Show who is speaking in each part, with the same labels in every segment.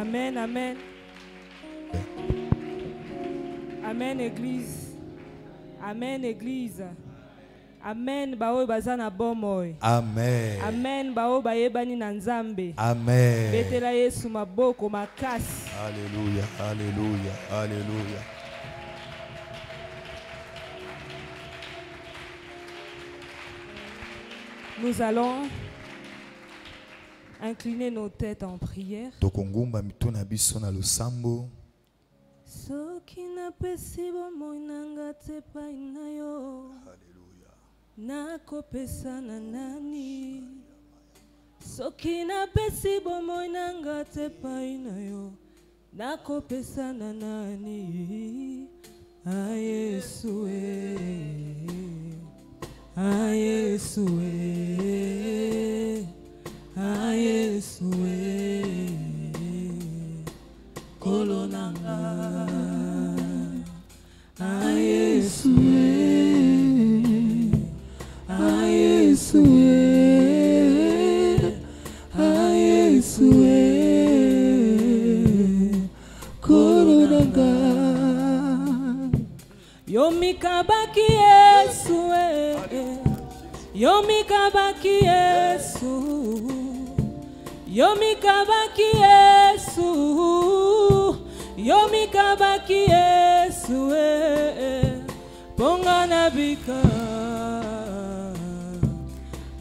Speaker 1: Amen, amen. Amen, Église. Amen, Église. Amen, bao bazana bomoy.
Speaker 2: Amen.
Speaker 1: Amen, bao bayebani na nzambe.
Speaker 2: Amen.
Speaker 1: Betela Yesu maboko makasi.
Speaker 2: Alléluia, alléluia, alléluia.
Speaker 1: Nous allons incliner nos têtes en prière.
Speaker 2: Tokongumba mituna biso na lusambo.
Speaker 1: Soki na pesibo moinanga tepa inayo. Nakopesa na nani? Soki na pesibo moinanga tepa inayo. Nakopesa na nani? Ah Yesu ah Yesu ah Yesu kolonanga ah Yesu ah Yesu ah Yesu kolonanga yomikabaki Yesu yomikabaki Yesu yomikabaki Yesu yomikabaki Yesu pongana bika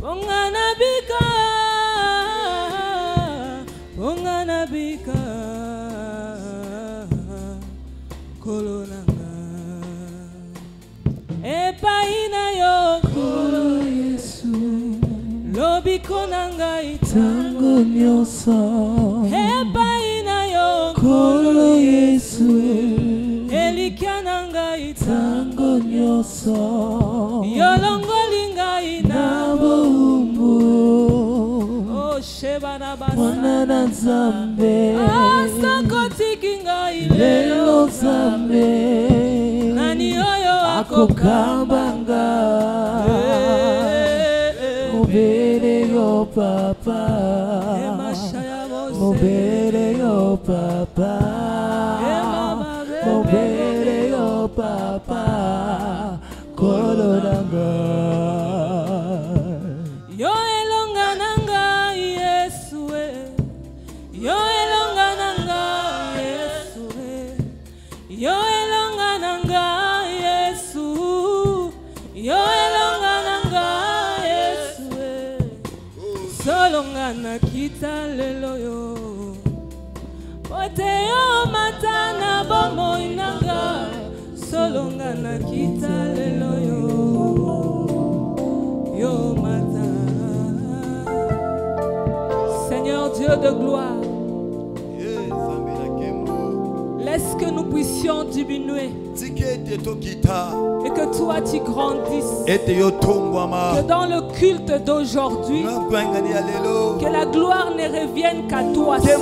Speaker 1: pongana bika pongana bika kolonanga epaina yo kolo Yesu lobiko nanga itango nyoso epaina yo kolo Yesu elikia nanga itango nyoso yolongolinga inabo umbu oh sheba na basa mwana na nzambe asakotikinga ilelo nzambe nani oyo akokambanga mobere yo papa mobere yo papa mobere yo papa kolonanga yo elonga nanga Yesu yo elonga nanga Yesu yo elonga nanga Yesu yo elonga nanga Yesu solonga na kita lelo yo ote yo matana bomo inanga solonga na kita lelo yo matana. Seigneur Dieu de gloire, laisse que nous puissions diminuer et que toi tu grandisses, que dans le culte d'aujourd'hui que la gloire ne revienne qu'à toi seul.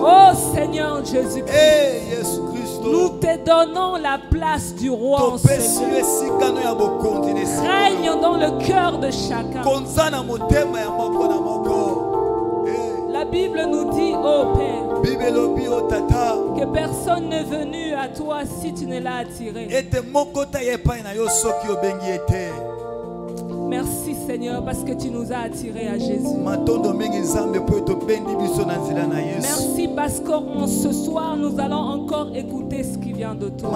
Speaker 1: Oh Seigneur Jésus-Christ, nous te donnons la place du roi en ce lieu. Règne dans le cœur de chacun. La Bible nous dit, oh Père, que personne n'est venu à toi si tu ne l'as attiré. Merci Seigneur parce que tu nous as attirés à Jésus. Merci parce qu'en ce soir nous allons encore écouter ce qui vient de toi.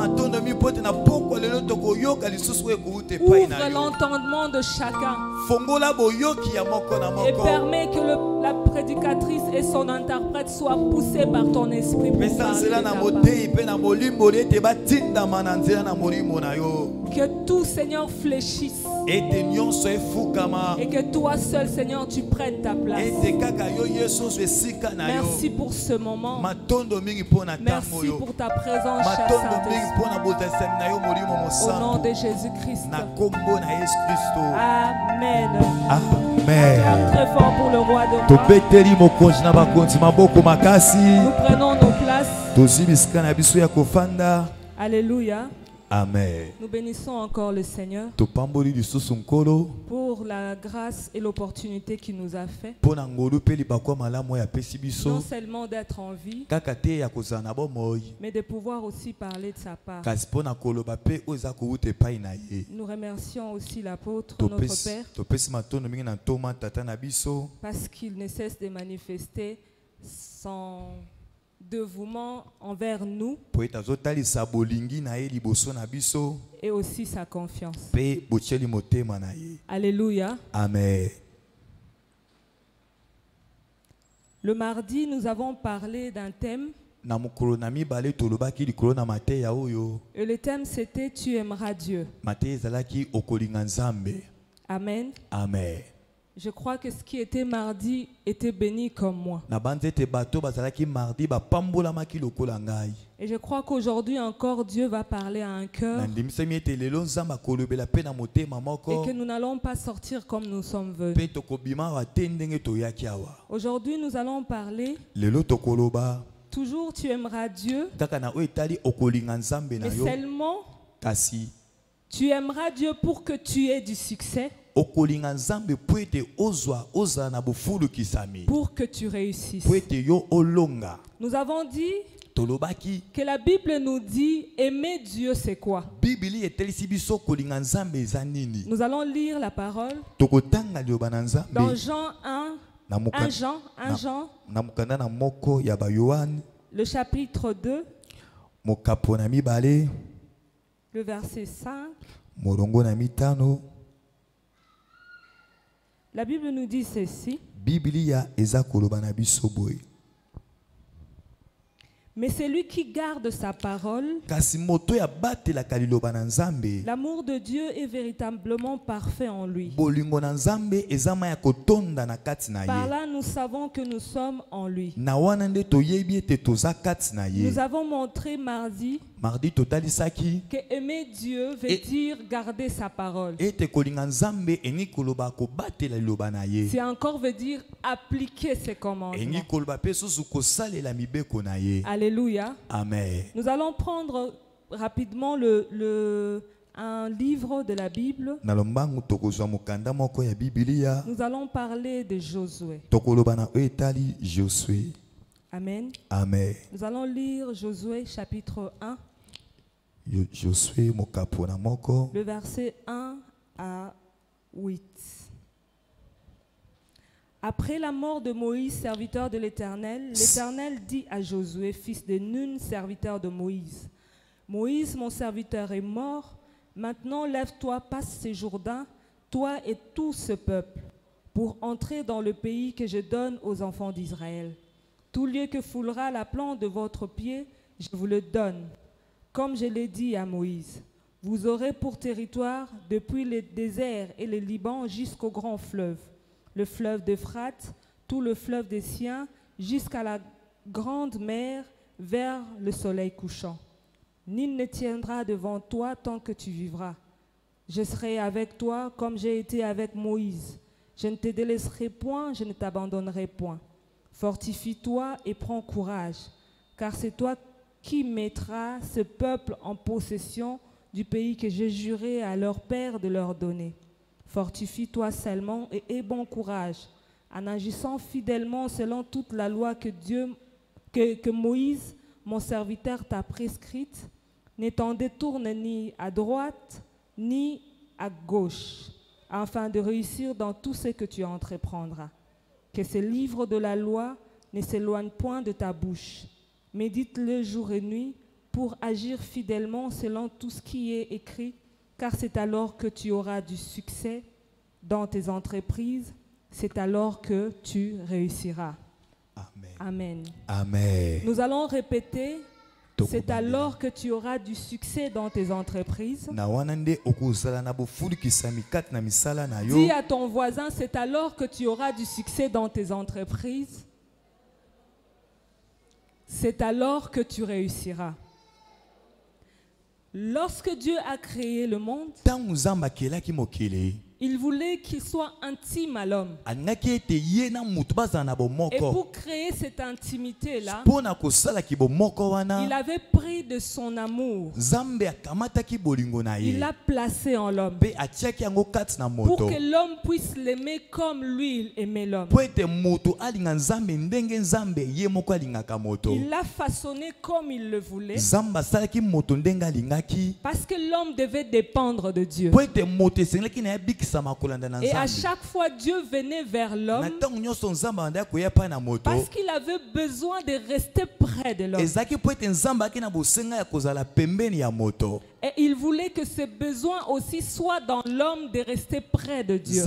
Speaker 1: Ouvre l'entendement de chacun et permets que la prédicatrice et son interprète soient poussés par ton esprit pour que tout Seigneur fléchisse et que toi seul Seigneur tu prennes ta place. Merci pour ce moment. Merci pour ta présence, cher Saint-Esprit. Au nom de Jésus-Christ. Amen.
Speaker 2: Amen.
Speaker 1: Très fort pour le roi de roi. Nous prenons nos places. Alléluia.
Speaker 2: Amen.
Speaker 1: Nous bénissons encore le Seigneur pour la grâce et l'opportunité qu'il nous a fait. Non seulement d'être en vie, mais de pouvoir aussi parler de sa part. Nous remercions aussi l'apôtre, notre Père, parce qu'il ne cesse de manifester son dévouement envers nous et aussi sa confiance. Alléluia.
Speaker 2: Amen.
Speaker 1: Le mardi, nous avons parlé d'un thème. Et le thème c'était « Tu aimeras Dieu ». Amen.
Speaker 2: Amen.
Speaker 1: Je crois que ce qui était mardi était béni comme moi. Et je crois qu'aujourd'hui encore Dieu va parler à un cœur. Et que nous n'allons pas sortir comme nous sommes venus. Aujourd'hui nous allons parler. Toujours tu aimeras Dieu. Mais seulement tu aimeras Dieu pour que tu aies du succès. Pour que tu réussisses. Nous avons dit que la Bible nous dit aimer Dieu c'est quoi? Nous allons lire la parole dans Jean 1, le chapitre 2, le verset 5. La Bible nous dit ceci. Mais celui qui garde sa parole, l'amour de Dieu est véritablement parfait en lui. Par là, nous savons que nous sommes en lui. Nous avons montré mardi que aimer Dieu veut dire garder sa parole. C'est encore veut dire appliquer ses commandements. Alléluia.
Speaker 2: Amen.
Speaker 1: Nous allons prendre rapidement un livre de la Bible. Nous allons parler de Josué. Amen.
Speaker 2: Amen.
Speaker 1: Nous allons lire Josué chapitre 1. Le verset 1 à 8. Après la mort de Moïse, serviteur de l'Éternel, l'Éternel dit à Josué, fils de Nun, serviteur de Moïse, Moïse, mon serviteur, est mort. Maintenant, lève-toi, passe ce Jourdain, toi et tout ce peuple, pour entrer dans le pays que je donne aux enfants d'Israël. Tout lieu que foulera la plante de votre pied, je vous le donne. Comme je l'ai dit à Moïse, vous aurez pour territoire depuis le désert et le Liban jusqu'au grand fleuve, le fleuve d'Euphrate, tout le fleuve des Siens, jusqu'à la grande mer vers le soleil couchant. Nul ne tiendra devant toi tant que tu vivras. Je serai avec toi comme j'ai été avec Moïse. Je ne te délaisserai point, je ne t'abandonnerai point. Fortifie-toi et prends courage, car c'est toi qui mettras ce peuple en possession du pays que j'ai juré à leur père de leur donner. Fortifie-toi seulement et aie bon courage, en agissant fidèlement selon toute la loi que Moïse, mon serviteur, t'a prescrite. Ne t'en détourne ni à droite ni à gauche, afin de réussir dans tout ce que tu entreprendras. Que ce livre de la loi ne s'éloigne point de ta bouche. Médite-le jour et nuit pour agir fidèlement selon tout ce qui est écrit, car c'est alors que tu auras du succès dans tes entreprises, c'est alors que tu réussiras.
Speaker 2: Amen.
Speaker 1: Amen.
Speaker 2: Amen.
Speaker 1: Nous allons répéter, c'est alors que tu auras du succès dans tes entreprises. Dis à ton voisin, c'est alors que tu auras du succès dans tes entreprises. C'est alors que tu réussiras. Lorsque Dieu a créé le monde, Il voulait qu'il soit intime à l'homme. Et pour créer cette intimité-là, il avait pris de son amour. Il l'a placé en l'homme. Pour que l'homme puisse l'aimer comme lui, il aimait l'homme. Il l'a façonné comme il le voulait. Parce que l'homme devait dépendre de Dieu. Et à chaque fois, Dieu venait vers l'homme parce qu'il avait besoin de rester près de l'homme. Et il voulait que ce besoin aussi soit dans l'homme de rester près de Dieu.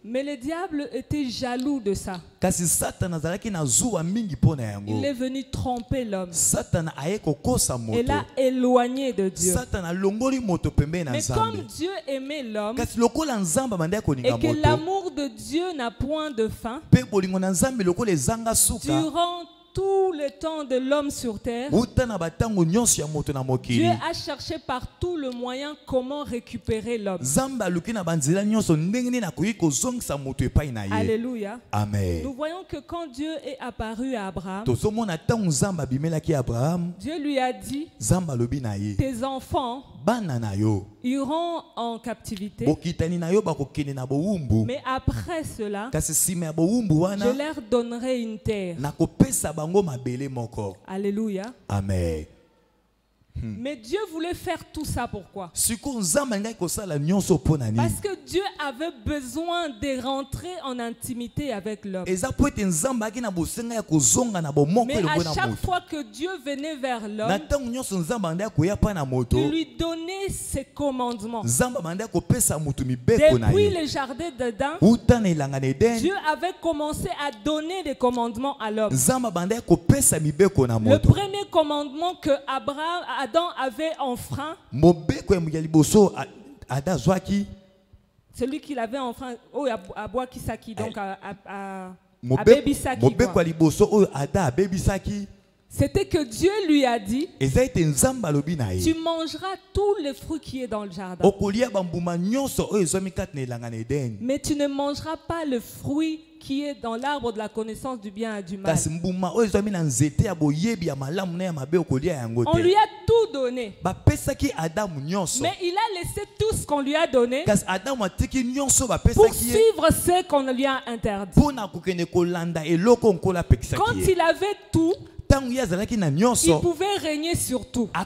Speaker 1: Mais le diable était jaloux de ça. Il est venu tromper l'homme. Et l'a éloigné de Dieu. Mais comme Dieu aimait l'homme et que l'amour de Dieu n'a point de fin, durant tout le temps de l'homme sur terre, Dieu a cherché par tout le moyen comment récupérer l'homme. Alléluia.
Speaker 2: Amen.
Speaker 1: Nous voyons que quand Dieu est apparu à Abraham, Dieu lui a dit, tes enfants iront en captivité, mais après cela, je leur donnerai une terre. Alléluia.
Speaker 2: Amen.
Speaker 1: Mais Dieu voulait faire tout ça pourquoi? Parce que Dieu avait besoin de rentrer en intimité avec l'homme. Mais à chaque fois que Dieu venait vers l'homme, il lui donnait ses commandements. Depuis le jardin d'Éden, Dieu avait commencé à donner des commandements à l'homme. Le premier commandement que Adam avait enfreint, celui qu'il avait enfreint, à bois Kisaki, donc à Bébisaki, c'était que Dieu lui a dit, tu mangeras tous les fruits qui est dans le jardin, mais tu ne mangeras pas le fruit qui est dans l'arbre de la connaissance du bien et du mal. On lui a tout donné, mais il a laissé tout ce qu'on lui a donné pour suivre ce qu'on lui a interdit. Quand il avait tout, il pouvait régner sur tout. Mais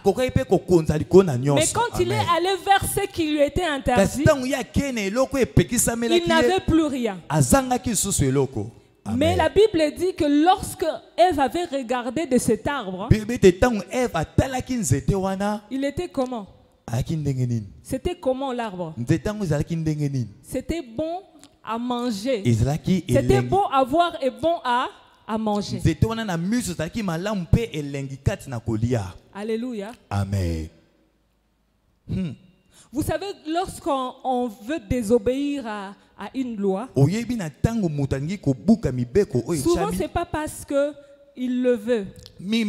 Speaker 1: quand il est allé vers ce qui lui était interdit, il n'avait plus rien. Mais la Bible dit que lorsque Ève avait regardé de cet arbre, il était comment? C'était comment l'arbre? C'était bon à manger. C'était bon à voir et bon à manger. Alléluia.
Speaker 2: Amen.
Speaker 1: Vous savez, lorsqu'on veut désobéir à une loi, souvent c'est pas parce que il le veut, mais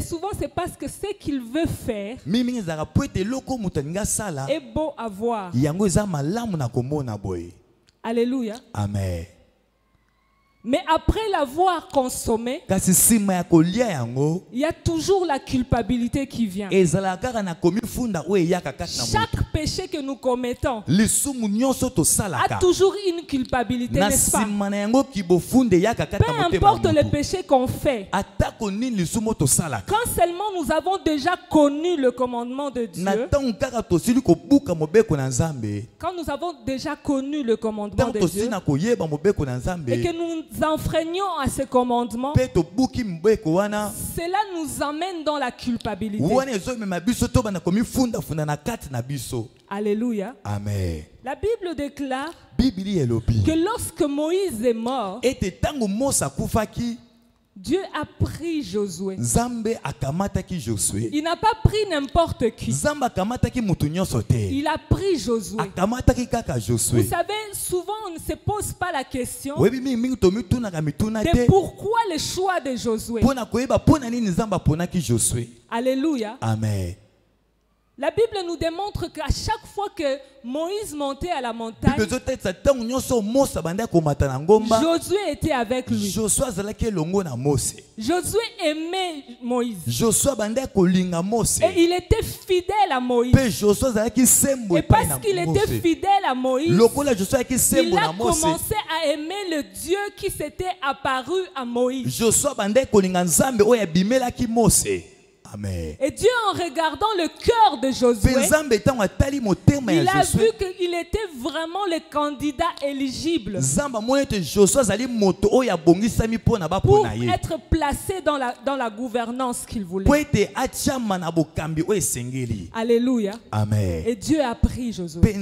Speaker 1: souvent c'est parce que ce qu'il veut faire est beau à voir. Alléluia.
Speaker 2: Amen.
Speaker 1: Mais après l'avoir consommé, il y a toujours la culpabilité qui vient. Chaque péché que nous commettons a toujours une culpabilité, n'est-ce pas? Peu importe le péché qu'on fait, quand seulement nous avons déjà connu le commandement de Dieu, quand nous avons déjà connu le commandement de Dieu et que nous enfreignons à ce commandement, cela nous amène dans la culpabilité. Alléluia.
Speaker 2: Amen.
Speaker 1: La Bible déclare que lorsque Moïse est mort, Dieu a pris Josué.
Speaker 2: Nzambe akamataki Josué.
Speaker 1: Il n'a pas pris n'importe qui.
Speaker 2: Nzambe akamataki mutu nyonso te.
Speaker 1: Il a pris Josué.
Speaker 2: Akamataki kaka Josué.
Speaker 1: Vous savez, souvent on ne se pose pas la question
Speaker 2: de
Speaker 1: pourquoi le choix de Josué. Alléluia.
Speaker 2: Amen.
Speaker 1: La Bible nous démontre qu'à chaque fois que Moïse montait à la montagne, Josué était avec lui. Josué aimait Moïse. Et il était fidèle à Moïse. Et parce qu'il était fidèle à Moïse, il a commencé à aimer le Dieu qui s'était apparu à Moïse.
Speaker 2: Amen.
Speaker 1: Et Dieu, en regardant le cœur de Josué, il a vu qu'il était vraiment le candidat éligible pour être placé dans la gouvernance qu'il voulait. Alléluia.
Speaker 2: Amen.
Speaker 1: Et Dieu a pris Josué. Dieu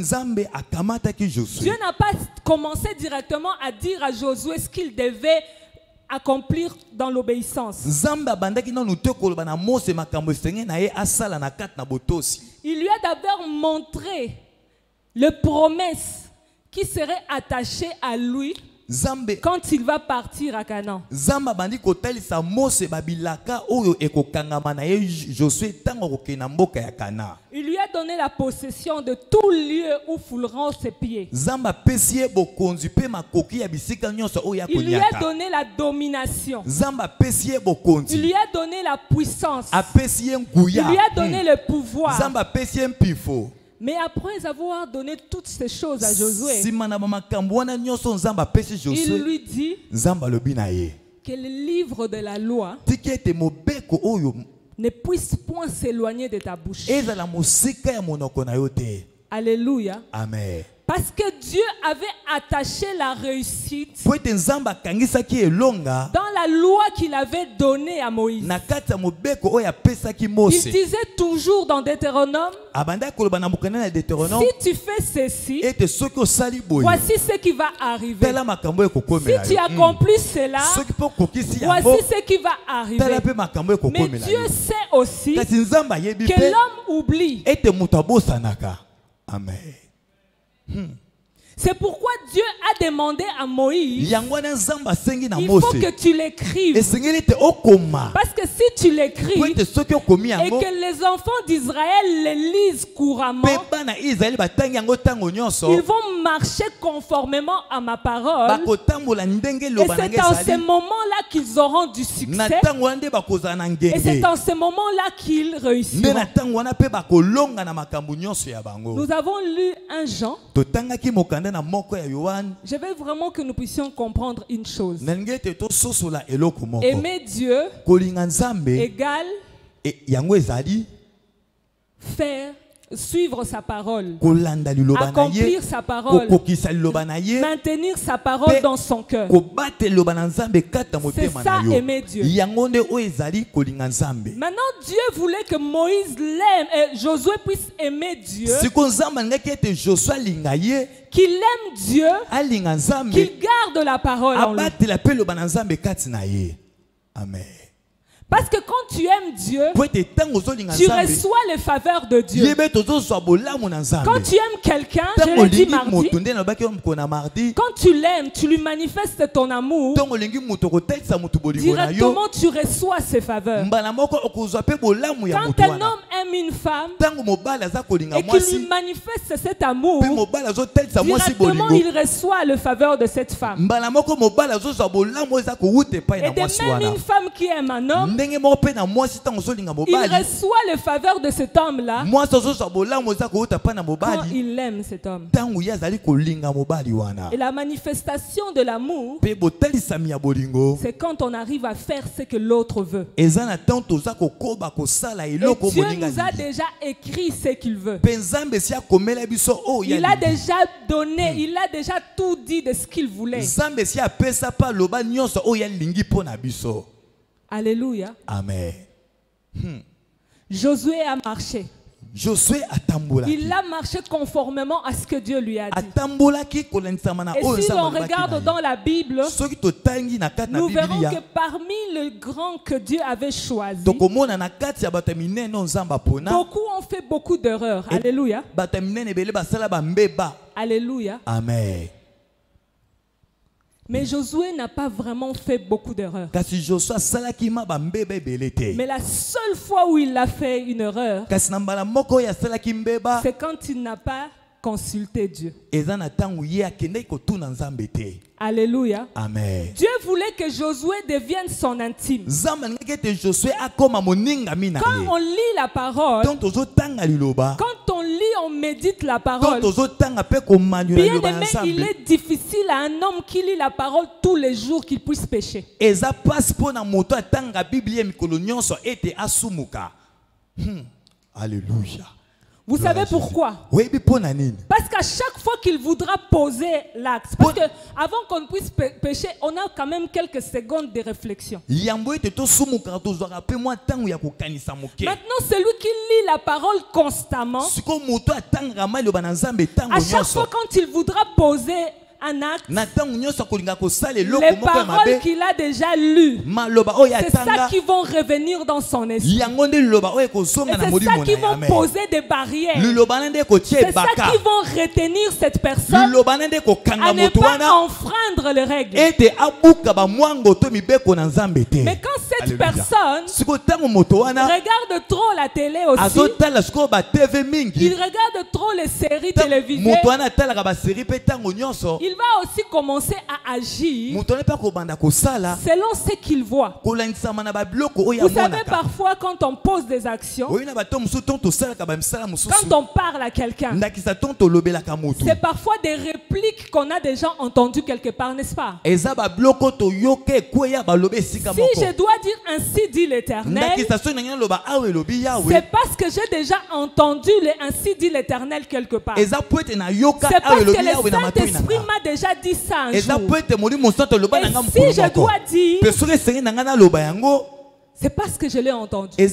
Speaker 1: n'a pas commencé directement à dire à Josué ce qu'il devait accomplir dans l'obéissance. Il lui a d'abord montré les promesses qui seraient attachées à lui quand il va partir à Canaan. Il lui a donné la possession de tout lieu où fouleront ses pieds. Il lui a donné la domination. Il lui a donné la puissance. Il lui a donné le pouvoir. Mais après avoir donné toutes ces choses à Josué, il lui dit que le livre de la loi ne puisse point s'éloigner de ta bouche. Alléluia.
Speaker 2: Amen.
Speaker 1: Parce que Dieu avait attaché la réussite dans la loi qu'il avait donnée à Moïse. Il disait toujours dans Deutéronome, si tu fais ceci, voici ce qui va arriver. Si tu accomplis cela, voici ce qui va arriver. Mais Dieu sait aussi que l'homme oublie.
Speaker 2: Amen.
Speaker 1: C'est pourquoi Dieu a demandé à Moïse, il faut que tu l'écrives. Parce que si tu l'écris et que les enfants d'Israël les lisent couramment, ils vont marcher conformément à ma parole. Et c'est en ce moment-là qu'ils auront du succès. Et c'est en ce moment-là qu'ils réussiront. Nous avons lu un Jean. Je veux vraiment que nous puissions comprendre une chose. Aimer Dieu égale faire, suivre sa parole, accomplir sa parole, maintenir sa parole dans son cœur. C'est ça, aimer Dieu. Maintenant, Dieu voulait que Moïse l'aime et Josué puisse aimer Dieu, qu'il aime Dieu, qu'il garde la parole en lui.
Speaker 2: Amen.
Speaker 1: Parce que quand tu aimes Dieu, tu reçois les faveurs de Dieu. Quand tu aimes quelqu'un, je l'ai dit mardi, quand tu l'aimes, tu lui manifestes ton amour, directement tu reçois ses faveurs. Quand un homme aime une femme et qu'il lui manifeste cet amour, directement il reçoit le faveur de cette femme. Et de même une femme qui aime un homme, il reçoit le faveur de cet homme-là quand il aime cet homme. Et la manifestation de l'amour, c'est quand on arrive à faire ce que l'autre veut. Et Dieu nous a déjà écrit ce qu'il veut. Il a déjà donné, il a déjà tout dit de ce qu'il voulait. Alléluia.
Speaker 2: Amen.
Speaker 1: Josué a marché.
Speaker 2: Josué atambulaki.
Speaker 1: Il a marché conformément à ce que Dieu lui a dit.
Speaker 2: Atambulaki kolensamana.
Speaker 1: Et si l'on regarde dans la Bible, nous verrons que parmi les grands que Dieu avait choisis, beaucoup ont fait beaucoup d'erreurs. Alléluia. Alléluia.
Speaker 2: Amen.
Speaker 1: Mais Josué n'a pas vraiment fait beaucoup d'erreurs. Mais la seule fois où il a fait une erreur, c'est quand il n'a pas consulté Dieu. Alléluia.
Speaker 2: Amen.
Speaker 1: Dieu voulait que Josué devienne son intime. Quand on lit la parole, quand on lit, on médite la parole, bien aimé, il est difficile à un homme qui lit la parole tous les jours qu'il puisse pécher.
Speaker 2: Alléluia.
Speaker 1: Vous savez pourquoi? Parce qu'à chaque fois qu'il voudra poser l'acte, parce que avant qu'on puisse pécher, on a quand même quelques secondes de réflexion. Maintenant, celui qui lit la parole constamment, à chaque fois quand il voudra poser un acte, les paroles qu'il a déjà lues, c'est ça qui vont revenir dans son esprit. Et c'est ça qui vont poser des barrières. C'est ça qui vont retenir cette personne à ne pas enfreindre les règles. Mais quand cette personne regarde trop la télé aussi, il regarde trop les séries télévisées, il va aussi commencer à agir selon ce qu'il voit. Vous savez, parfois quand on pose des actions, quand on parle à quelqu'un, c'est parfois des répliques qu'on a déjà entendues quelque part, n'est-ce pas? Si je dois dire ainsi dit l'Éternel, c'est parce que j'ai déjà entendu le ainsi dit l'Éternel quelque part. C'est parce que le Saint-Esprit m'a déjà dit ça un jour. Et si je dois dire, c'est parce que je l'ai entendu. Mais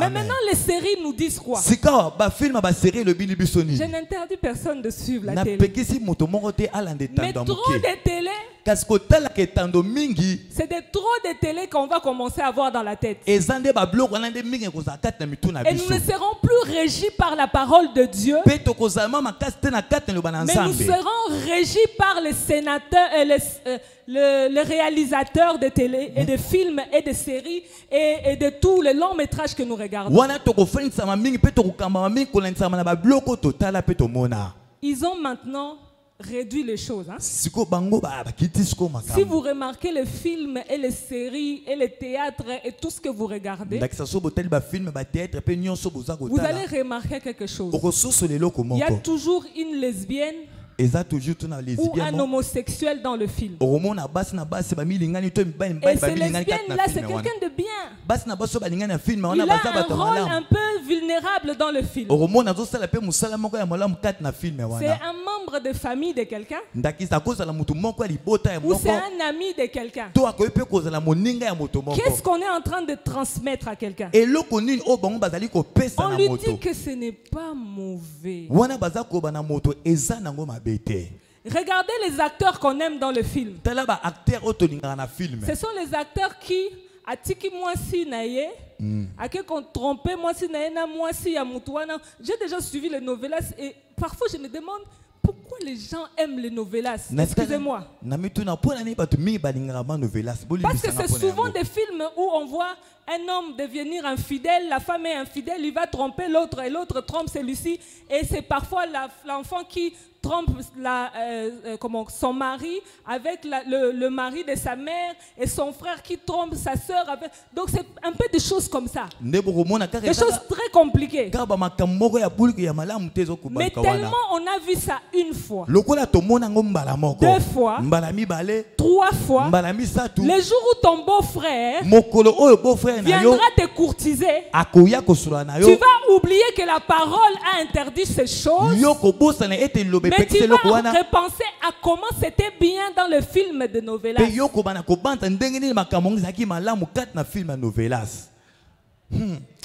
Speaker 1: maintenant les séries nous disent quoi? Je n'interdis personne de suivre la télé. Mais trop de télé, c'est trop de télé qu'on va commencer à voir dans la tête. Et nous ne serons plus régis par la parole de Dieu, mais nous serons régis par les sénateurs et les réalisateurs de télé et de films et de séries et de tous les longs métrages que nous regardons. Ils ont maintenant réduit les choses. Hein? Si vous remarquez les films et les séries et les théâtres et tout ce que vous regardez, vous allez remarquer quelque chose. Il y a toujours une lesbienne ou un homosexuel dans le film. Et ces lesbiennes-là, c'est quelqu'un de bien. Il a un rôle un peu vulnérable dans le film. C'est un membre de famille de quelqu'un, ou c'est un ami de quelqu'un. Qu'est-ce qu'on est en train de transmettre à quelqu'un? On lui dit que ce n'est pas mauvais. Regardez les acteurs qu'on aime dans le film. Ce sont les acteurs qui atiki moi si naye, ake qu'on trompé moi si naye na moi si ya mutuana. J'ai déjà suivi les novelas et parfois je me demande pourquoi les gens aiment les novelas. Excusez-moi. Parce que c'est souvent des films où on voit un homme devenir infidèle, la femme est infidèle, il va tromper l'autre et l'autre trompe celui-ci. Et c'est parfois l'enfant qui trompe son mari avec le mari de sa mère et son frère qui trompe sa soeur. Donc c'est un peu des choses comme ça. Des choses très compliquées. Mais tellement on a vu ça une fois, 2 fois, 3 fois. Le jour où ton beau-frère viendra te courtiser, tu vas oublier que la parole a interdit ces choses, mais tu vas repenser à comment c'était bien dans le film de novelas.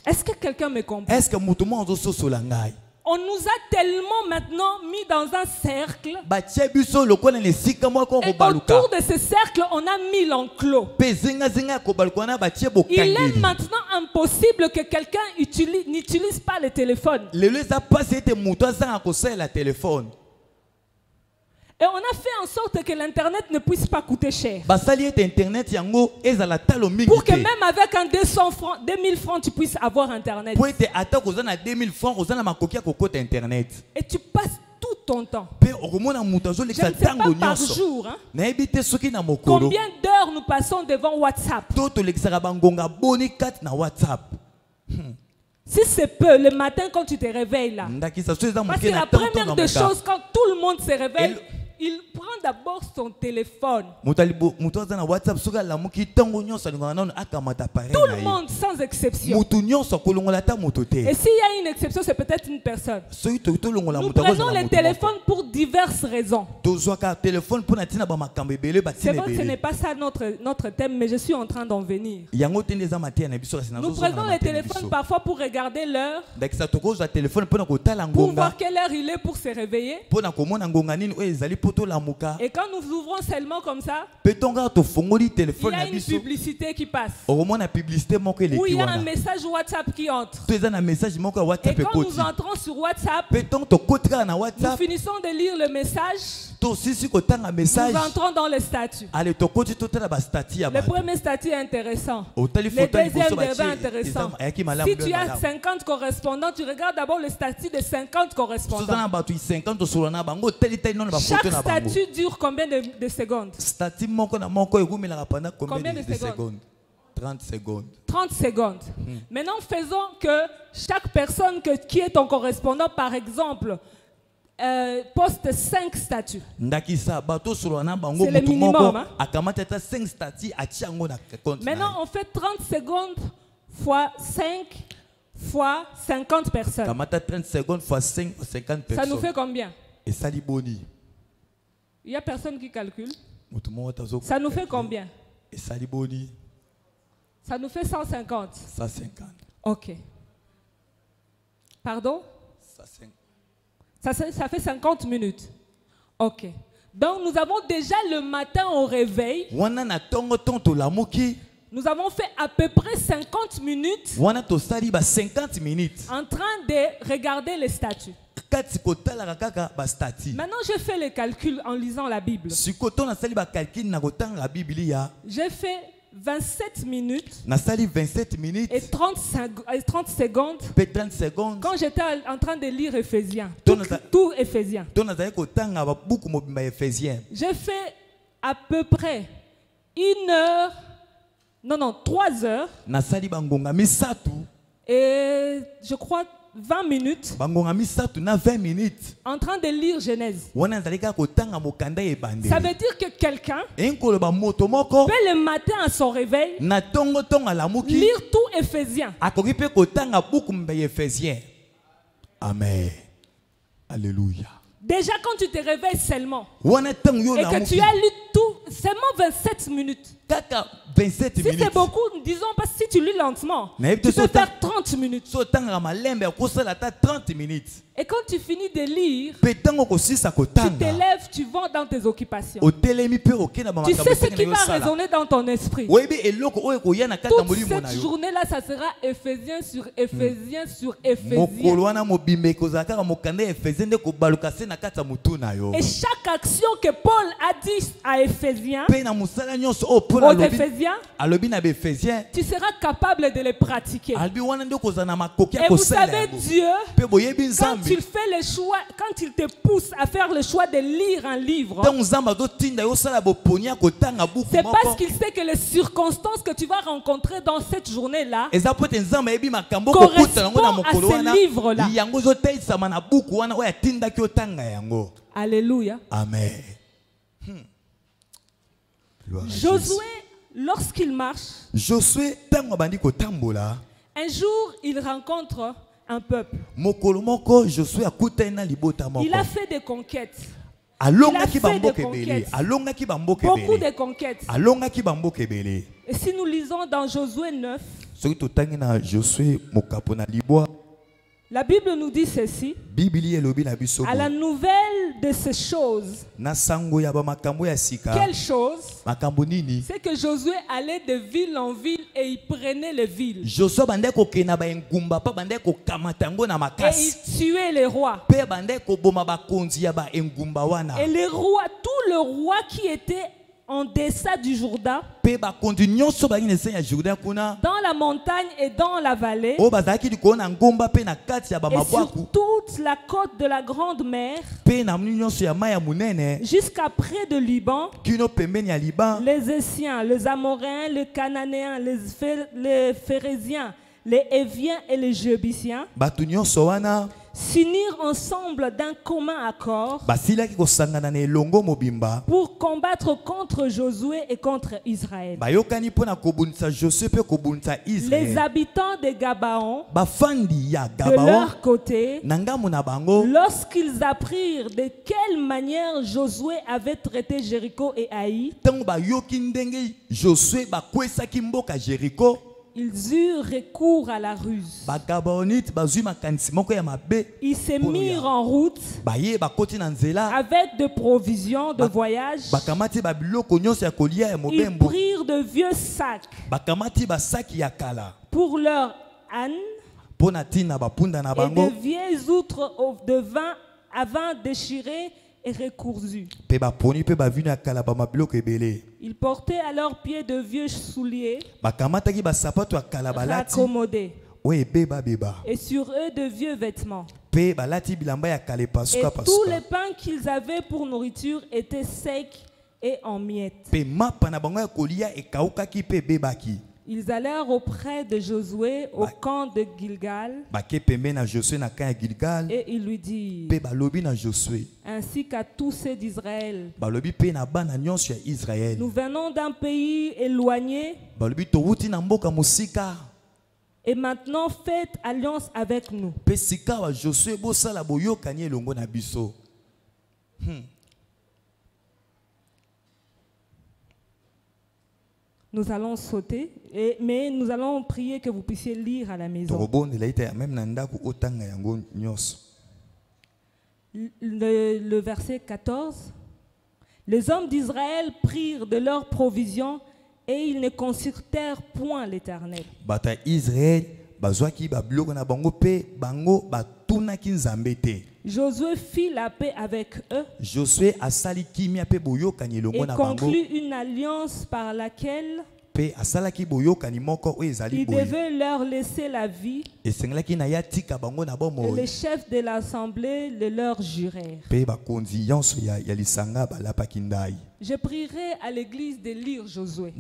Speaker 1: Est-ce que quelqu'un me comprend?
Speaker 2: Est-ce que mutumo zo sosola ngai?
Speaker 1: On nous a tellement maintenant mis dans un cercle. Et autour de ce cercle, on a mis l'enclos. Il est maintenant impossible que quelqu'un n'utilise pas le téléphone. Et on a fait en sorte que l'internet ne puisse pas coûter cher. Pour que même avec un 200 francs, 2000 francs, tu puisses avoir internet. Et tu passes tout ton temps. Je ne sais pas par jour. Hein? Combien d'heures nous passons devant WhatsApp? Si c'est peu, le matin quand tu te réveilles là. Parce que la première des choses, quand tout le monde se réveille, il prend d'abord son téléphone. Tout le monde sans exception. Et s'il y a une exception, c'est peut-être une personne. Nous prenons les téléphones pour diverses raisons. C'est vrai que ce n'est pas ça notre thème, mais je suis en train d'en venir. Nous prenons les téléphones parfois pour regarder l'heure, pour voir quelle heure il est pour se réveiller. Et quand nous ouvrons seulement comme ça, il y a une publicité qui passe. Ou il y a un message WhatsApp qui entre. Et quand nous entrons sur WhatsApp, nous finissons de lire le message. Nous entrons dans le statut. Le premier statut est intéressant. Le deuxième devient intéressant. Si tu as 50 correspondants, tu regardes d'abord le statut de 50 correspondants. Chaque statut dure combien de secondes? Combien de secondes?
Speaker 2: 30 secondes.
Speaker 1: 30 secondes. Maintenant, faisons que chaque personne qui est ton correspondant, par exemple, poste 5 statuts. C'est le minimum. Hein? Maintenant, on fait 30 secondes fois 5 fois 50 personnes.
Speaker 2: 30 secondes fois 5 50 personnes.
Speaker 1: Ça nous fait combien?
Speaker 2: Et ça dit boni.
Speaker 1: Il n'y a personne qui calcule. Ça nous fait combien?
Speaker 2: Et ça dit boni.
Speaker 1: Ça nous fait 150.
Speaker 2: 150.
Speaker 1: Ok. Pardon?
Speaker 2: 150.
Speaker 1: Ça fait 50 minutes. Ok. Donc nous avons déjà le matin au réveil. Nous avons fait à peu près 50 minutes en train de regarder les statuts. Maintenant, je fais les calculs en lisant la Bible. J'ai fait 27 minutes et 30 secondes quand j'étais en train de lire Éphésiens. Tout Éphésiens. J'ai fait à peu près 3 heures. Et je crois 20 minutes en train de lire Genèse. Ça veut dire que quelqu'un peut le matin à son réveil lire tout Éphésiens. Amen. Alléluia. Déjà quand tu te réveilles seulement et que tu as lu tout, seulement 27 minutes. Si c'est beaucoup, disons pas si tu lis lentement, tu peux faire 30 minutes. Et quand tu finis de lire, tu t'élèves, tu vas dans tes occupations. Tu sais ce qui va résonner dans ton esprit. Toute cette journée-là, ça sera Éphésiens sur Éphésiens sur Éphésiens. Et chaque action que Paul a dit à Éphésiens, aux Éphésiens, tu seras capable de les pratiquer. Et vous savez, Dieu, quand il fait le choix, quand il te pousse à faire le choix de lire un livre, c'est parce qu'il sait que les circonstances que tu vas rencontrer dans cette journée-là correspondent à ce livre-là. Alléluia.
Speaker 2: Amen.
Speaker 1: Josué, lorsqu'il marche, un jour il rencontre un peuple. Il a fait des conquêtes. Beaucoup de conquêtes. Et si nous lisons dans Josué 9, La Bible nous dit ceci. À la nouvelle de ces choses. Quelle chose? C'est que Josué allait de ville en ville et il prenait les villes. Et il tuait les rois. Et les rois, tout le roi qui était en deçà du Jourdain, dans la montagne et dans la vallée, et sur toute la côte de la grande mer, jusqu'à près de Liban, les Essiens, les Amoréens, les Cananéens, les Phérésiens, les Éviens et les Jébusiens s'unirent ensemble d'un commun accord pour combattre contre Josué et contre Israël. Les habitants de Gabaon, de leur côté, lorsqu'ils apprirent de quelle manière Josué avait traité Jéricho et Haï, ils eurent recours à la ruse. Ils se mirent en route avec des provisions de voyage. Ils prirent de vieux sacs pour leurs ânes et de vieilles outres de vin à vin déchirées et recousues. Ils portaient à leurs pieds de vieux souliers raccommodés et sur eux de vieux vêtements. Et tous les pains qu'ils avaient pour nourriture étaient secs et en miettes. Ils allèrent auprès de Josué au camp de Gilgal et ils lui dirent, ainsi qu'à tous ceux d'Israël, nous venons d'un pays éloigné et maintenant faites alliance avec nous. Nous allons sauter, mais nous allons prier que vous puissiez lire à la maison. Le verset 14. Les hommes d'Israël prirent de leurs provisions et ils ne consultèrent point l'Éternel. Josué fit la paix avec eux et conclut une alliance par laquelle il devait leur laisser la vie et les chefs de l'assemblée le leur jurèrent. Je prierai à l'église de lire Josué.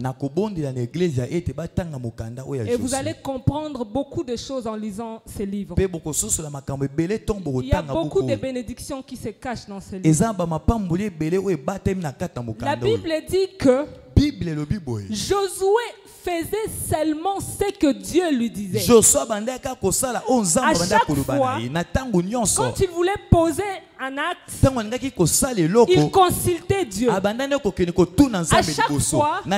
Speaker 1: Et vous allez comprendre beaucoup de choses en lisant ce livre. Il y a beaucoup de bénédictions qui se cachent dans ce livre. La Bible dit que Josué faisait seulement ce que Dieu lui disait. À chaque fois, quand il voulait poser un acte, il consultait Dieu. À chaque fois, quand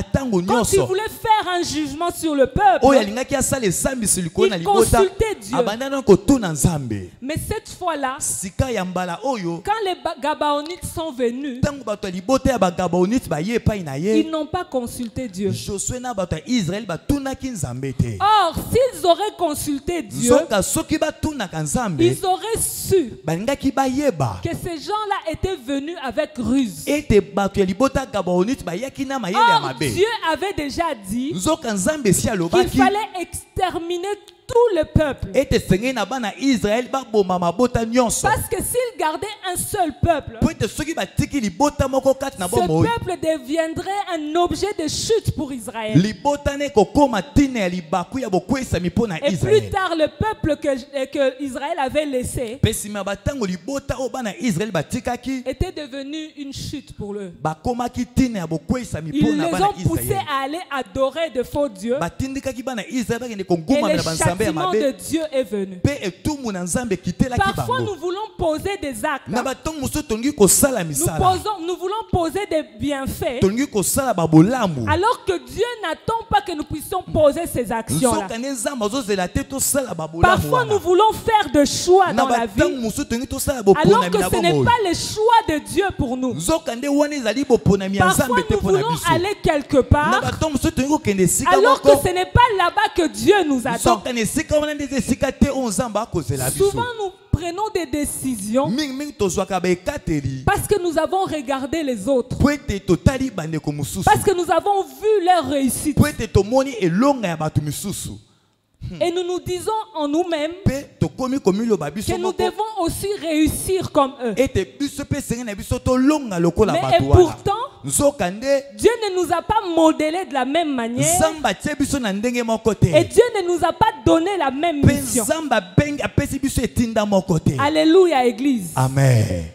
Speaker 1: il voulait faire un jugement sur le peuple, il consultait Dieu. Mais cette fois-là, quand les Gabaonites sont venus, ils n'ont pas consulté Dieu. Or, s'ils auraient consulté Dieu, ils auraient su que ces gens-là étaient venus avec ruse. Or, Dieu avait déjà dit qu'il fallait exterminer tout le peuple. Parce que s'il gardait un seul peuple, ce peuple deviendrait un objet de chute pour Israël. Et plus tard, le peuple que Israël avait laissé était devenu une chute pour eux. Ils les ont poussés à aller adorer de faux dieux et les châtier châtiment de Dieu est venu. Parfois, nous voulons poser des actes. Nous voulons poser des bienfaits. Alors que Dieu n'attend pas que nous puissions poser ces actions-là. Parfois, nous voulons faire des choix dans la vie. Alors que ce n'est pas le choix de Dieu pour nous. Parfois, nous voulons aller quelque part. Alors que ce n'est pas là-bas que Dieu nous attend. Souvent nous prenons des décisions parce que nous avons regardé les autres, parce que nous avons vu leur réussite. Et nous nous disons en nous-mêmes que nous devons aussi réussir comme eux. Mais et pourtant, Dieu ne nous a pas modelé de la même manière. Et Dieu ne nous a pas donné la même mission. Alléluia, Église.
Speaker 2: Amen.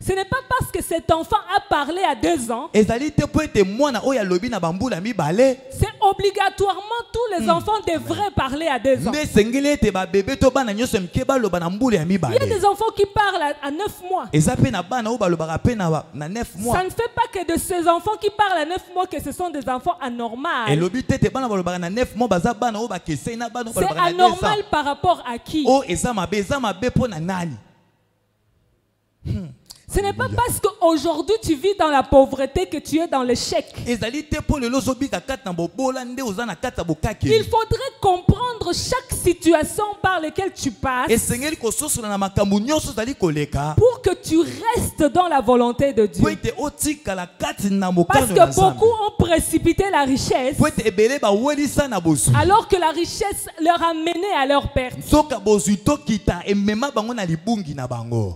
Speaker 1: Ce n'est pas parce que cet enfant a parlé à 2 ans. C'est obligatoirement tous les enfants devraient parler à 2 ans. Il y a des enfants qui parlent à 9 mois. Ça ne fait pas que de ces enfants qui parlent à 9 mois que ce sont des enfants anormaux. C'est anormal par rapport à qui? Ce n'est pas parce qu'aujourd'hui tu vis dans la pauvreté que tu es dans l'échec. Il faudrait comprendre chaque situation par laquelle tu passes pour que tu restes dans la volonté de Dieu. Parce que beaucoup ont précipité la richesse alors que la richesse leur a mené à leur perte.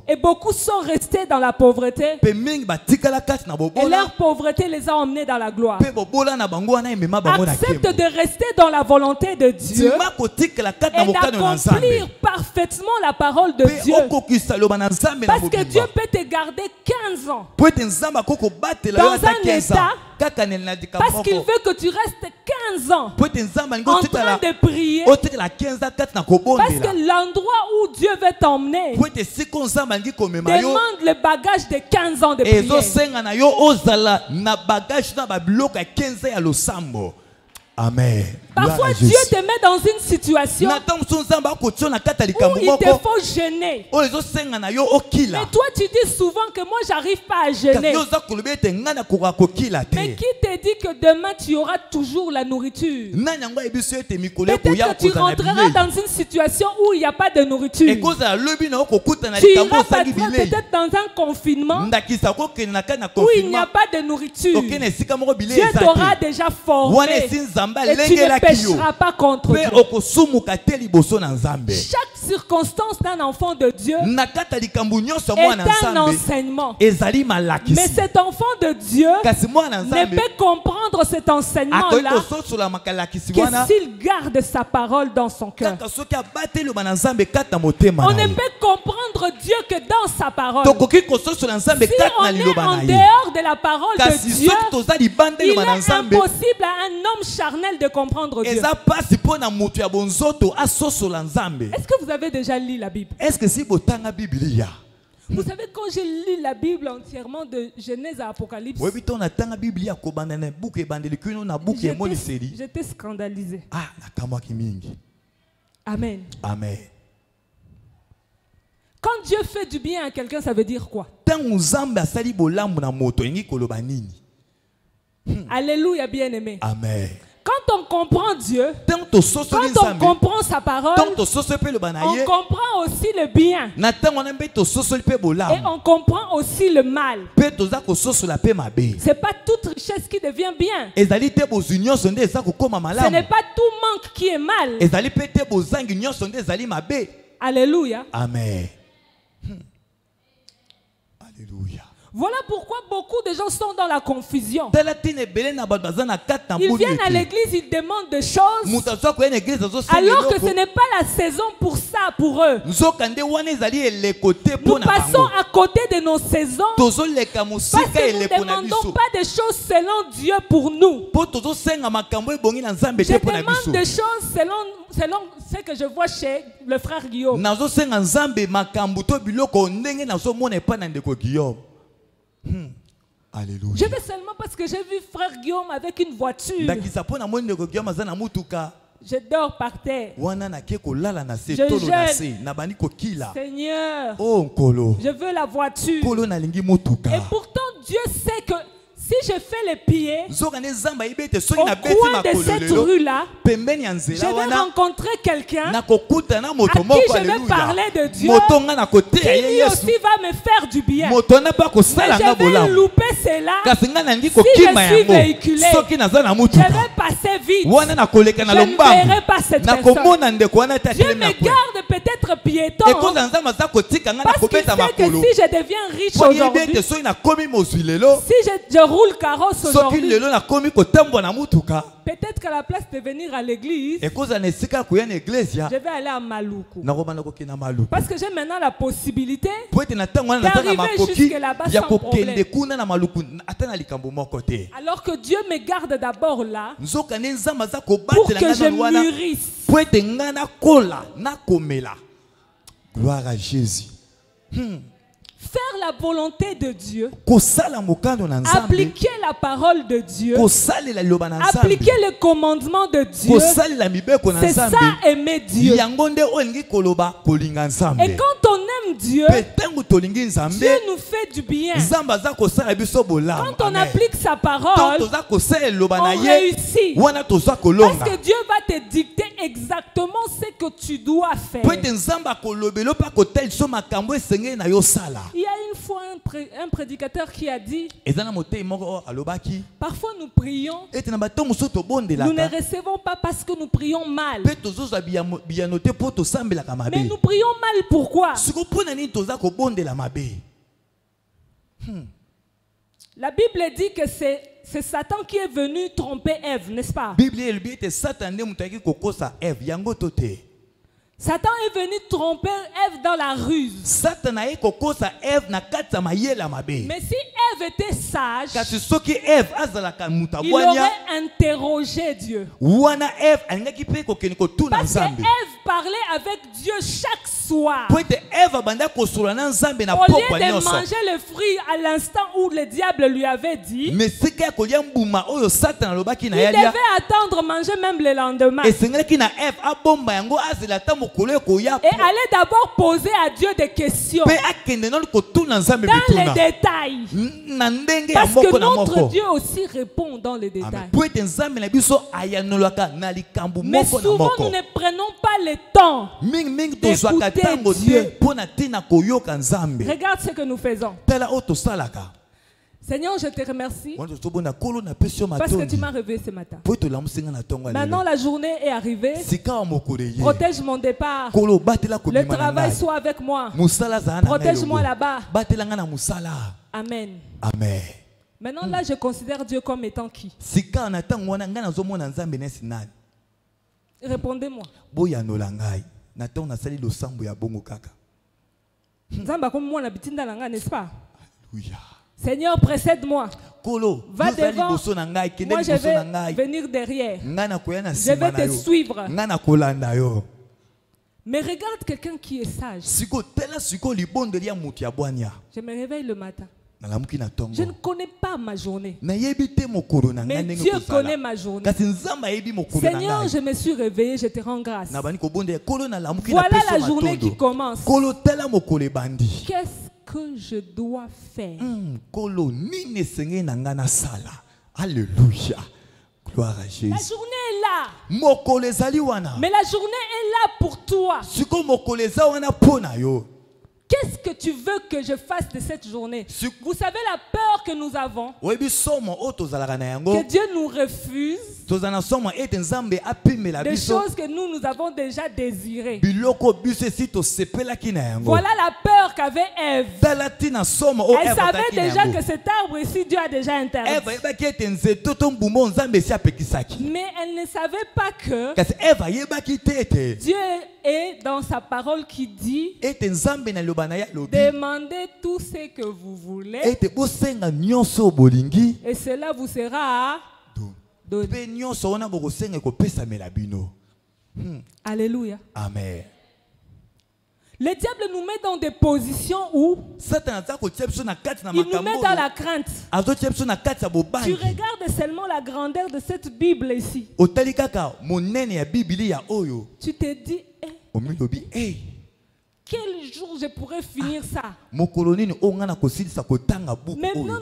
Speaker 1: Et beaucoup sont restés dans la pauvreté et leur pauvreté les a emmenés dans la gloire. Accepte de rester dans la volonté de Dieu et d'accomplir parfaitement la parole de Dieu, parce que Dieu peut te garder 15 ans dans un état, parce qu'il veut que tu restes 15 ans en train de prier, parce que l'endroit où Dieu veut t'emmener demande le bagage de 15 ans de prière.
Speaker 2: Amen.
Speaker 1: Parfois Dieu te met dans une situation où il te faut jeûner. Mais toi tu dis souvent que moi j'arrive pas à jeûner. Mais qui te dit que demain tu auras toujours la nourriture? Peut-être que tu rentreras dans une situation où il n'y a pas de nourriture. Tu iras peut-être dans un confinement où il n'y a pas de nourriture. Dieu t'aura déjà formé et tu ne pécheras pas contre Dieu. Chaque circonstance d'un enfant de Dieu est un enseignement. Mais cet enfant de Dieu ne peut comprendre cet enseignement-là que s'il garde sa parole dans son cœur. On ne peut comprendre Dieu que dans sa parole. Si on est en dehors de la parole de Dieu, il est impossible à un homme charnel de comprendre Dieu. Est-ce que vous avez déjà lu la Bible? Vous savez, quand j'ai lu la Bible entièrement de Genèse à Apocalypse, j'étais scandalisé. Amen.
Speaker 2: Amen.
Speaker 1: Quand Dieu fait du bien à quelqu'un, ça veut dire quoi? Alléluia, bien-aimé.
Speaker 2: Amen.
Speaker 1: Quand on comprend Dieu, quand on comprend sa parole, on comprend aussi le bien. Et on comprend aussi le mal. C'est pas toute richesse qui devient bien. Ce n'est pas tout manque qui est mal.
Speaker 2: Alléluia.
Speaker 1: Alléluia.
Speaker 2: Amen. Alléluia.
Speaker 1: Voilà pourquoi beaucoup de gens sont dans la confusion. Ils viennent à l'église, ils demandent des choses, alors que ce n'est pas la saison pour ça, pour eux. Nous passons à côté de nos saisons parce que nous ne demandons pas des choses selon Dieu pour nous. Je demande des choses selon ce que je vois chez le frère Guillaume.
Speaker 2: Alléluia.
Speaker 1: Je vais seulement parce que j'ai vu frère Guillaume avec une voiture. Je dors par terre. Je jeûne. Seigneur, je veux la voiture. Et pourtant Dieu sait que si je fais les pieds au coin de cette rue-là, je vais rencontrer quelqu'un à qui je vais parler de Dieu, qui lui aussi va me faire du bien. Mais je vais louper cela si je suis véhiculé. Je vais passer vite. Je ne verrai pas cette personne. Dieu me garde peut-être piéton parce qu'il sait que si je deviens riche aujourd'hui, si je roule carrosse aujourd'hui, peut-être qu'à la place de venir à l'église, je vais aller à Maluku. Parce que j'ai maintenant la possibilité d'arriver jusque là-bas sans problème. Alors que Dieu me garde d'abord là pour que je mûrisse.
Speaker 2: Gloire à Jésus.
Speaker 1: Faire la volonté de Dieu, appliquer la parole de Dieu, appliquer le commandement de Dieu, c'est ça aimer Dieu. Et quand on aime Dieu, Dieu nous fait du bien. Quand on applique sa parole, on réussit. Parce que Dieu va te dicter exactement ce que tu dois faire. Il y a une fois un prédicateur qui a dit, parfois nous prions, nous ne recevons pas parce que nous prions mal. Mais nous prions mal pourquoi? La Bible dit que c'est Satan qui est venu tromper Ève, n'est-ce pas? Satan est venu tromper Ève dans la ruse. Mais si Ève était sage, il aurait interrogé Dieu. Parce que Ève parlait avec Dieu chaque soir. Au lieu de manger le fruit à l'instant où le diable lui avait dit, il devait attendre manger même le lendemain. Et aller d'abord poser à Dieu des questions dans les détails. Parce que notre Dieu aussi répond dans les détails. Mais souvent nous ne prenons pas le temps d'écouter Dieu. Regarde ce que nous faisons. Seigneur, je te remercie parce que tu m'as réveillé ce matin. Maintenant, la journée est arrivée. Protège mon départ. Le travail soit avec moi. Protège-moi là-bas. Amen.
Speaker 2: Amen.
Speaker 1: Maintenant, là, je considère Dieu comme étant qui? Répondez-moi. N'est-ce pas? Seigneur, précède-moi. Va devant. Moi, je vais venir derrière. Je vais te suivre. Mais regarde quelqu'un qui est sage. Je me réveille le matin. Je ne connais pas ma journée. Mais Dieu connaît ma journée. Seigneur, je me suis réveillé, je te rends grâce. Voilà la journée qui commence. Qu'est-ce que je dois faire?
Speaker 2: Alléluia. Gloire à Jésus.
Speaker 1: La journée est là. Mais la journée est là pour toi. Qu'est-ce que tu veux que je fasse de cette journée? Vous savez la peur que nous avons, que Dieu nous refuse des choses que nous avons déjà désirées. Voilà la peur qu'avait Ève. Elle savait déjà que cet arbre ici, Dieu a déjà interdit. Mais elle ne savait pas que Dieu est dans sa parole qui dit: demandez tout ce que vous voulez et cela vous sera donné. Alléluia.
Speaker 2: Amen.
Speaker 1: Le diable nous met dans des positions où il nous met dans la crainte. Tu regardes seulement la grandeur de cette Bible ici. Tu te dis, quel jour je pourrais finir ça? Maintenant,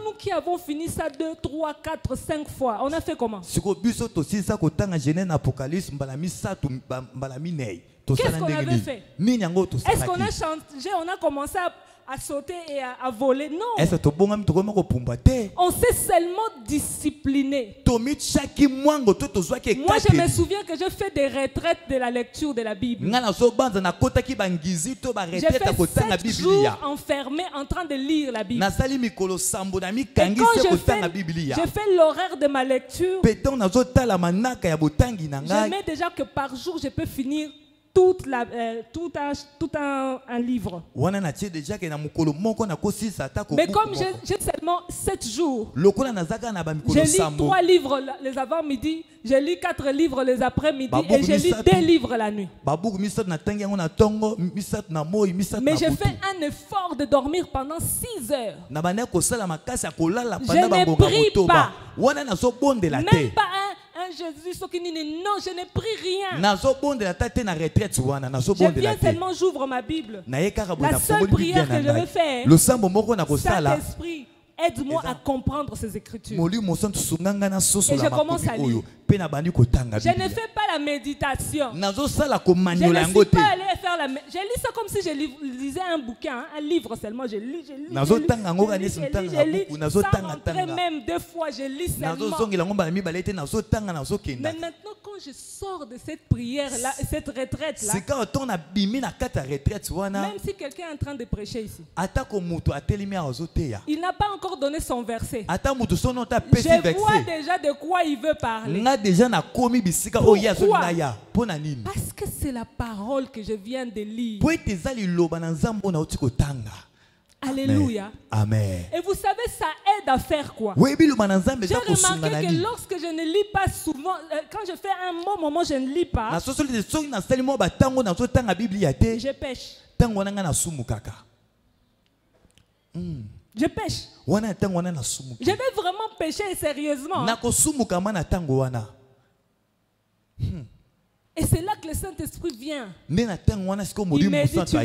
Speaker 1: nous qui avons fini ça 2, 3, 4, 5 fois, on a fait comment? Qu'est-ce qu'on avait fait? Est-ce qu'on a changé? On a commencé à sauter et à voler? Non. On s'est seulement discipliné. Moi, je me souviens que je fais des retraites de la lecture de la Bible. J'ai fait 7 jours enfermé en train de lire la Bible. Et quand je fais l'horaire de ma lecture, je mets déjà que par jour, je peux finir tout un livre. Mais comme j'ai seulement 7 jours, je lis 3 livres les avant-midi, je lis 4 livres les après-midi et je lis 2 livres la nuit. Mais je fais un effort de dormir pendant 6 heures. Je ne prie pas. Même pas un Jésus, non, je ne prie rien. Je viens seulement, j'ouvre ma Bible. La seule prière que je vais faire, Saint-Esprit, aide-moi à comprendre ces écritures. Et je commence à lire. Je ne fais pas la méditation. Je ne suis pas allé faire la méditation. Je lis ça comme si je lisais un bouquin, un livre seulement. Je lis. Sans rentrer même 2 fois, je lis seulement. Mais maintenant, quand je sors de cette prière-là, cette retraite-là, même si quelqu'un est en train de prêcher ici, il n'a pas encore donné son verset. Je vois déjà de quoi il veut parler. Pourquoi? Parce que c'est la parole que je viens de lire. Alléluia.
Speaker 2: Amen.
Speaker 1: Et vous savez, ça aide à faire quoi? J'ai remarqué que lorsque je ne lis pas souvent, quand je fais un bon moment, je ne lis pas, je pêche. Je pêche. Je vais vraiment pêcher sérieusement. Et c'est là que le Saint-Esprit vient. Il me dit, tu vois,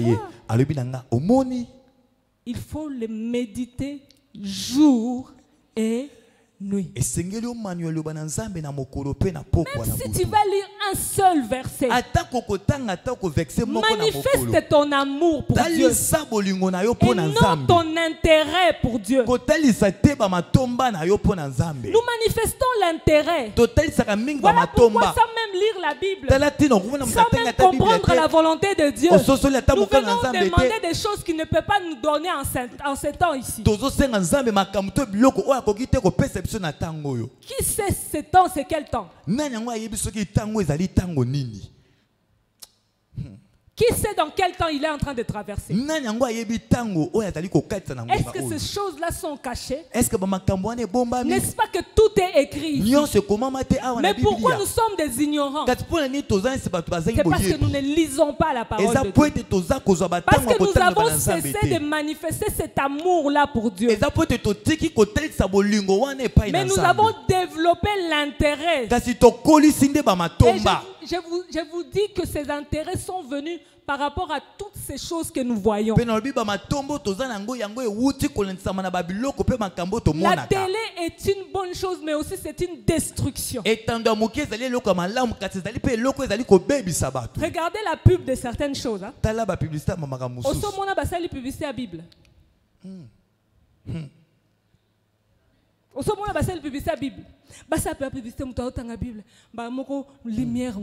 Speaker 1: il faut le méditer jour et nuit. Même si tu vas lire un seul verset, manifeste ton amour pour Dieu et non ton intérêt pour Dieu. Nous manifestons l'intérêt. Voilà pourquoi sans même lire la Bible, sans même comprendre la volonté de Dieu, nous venons demander des choses qu'il ne peut pas nous donner en ce temps ici. Qui sait ce temps, c'est quel temps? Qui sait dans quel temps il est en train de traverser? Est-ce que ces choses-là sont cachées? N'est-ce pas que tout est écrit ici? Mais pourquoi nous sommes des ignorants? C'est parce que nous ne lisons pas la parole de Dieu. Parce que nous avons cessé de manifester cet amour-là pour Dieu. Mais nous avons développé l'intérêt. Et je vous dis que ces intérêts sont venus par rapport à toutes ces choses que nous voyons. La télé est une bonne chose, mais aussi c'est une destruction. Regardez la pub de certaines choses. Hein. Aussi, on a la publicité à la Bible. Aussi, on a la publicité à la Bible. Ça peut publicité à la Bible. Lumière,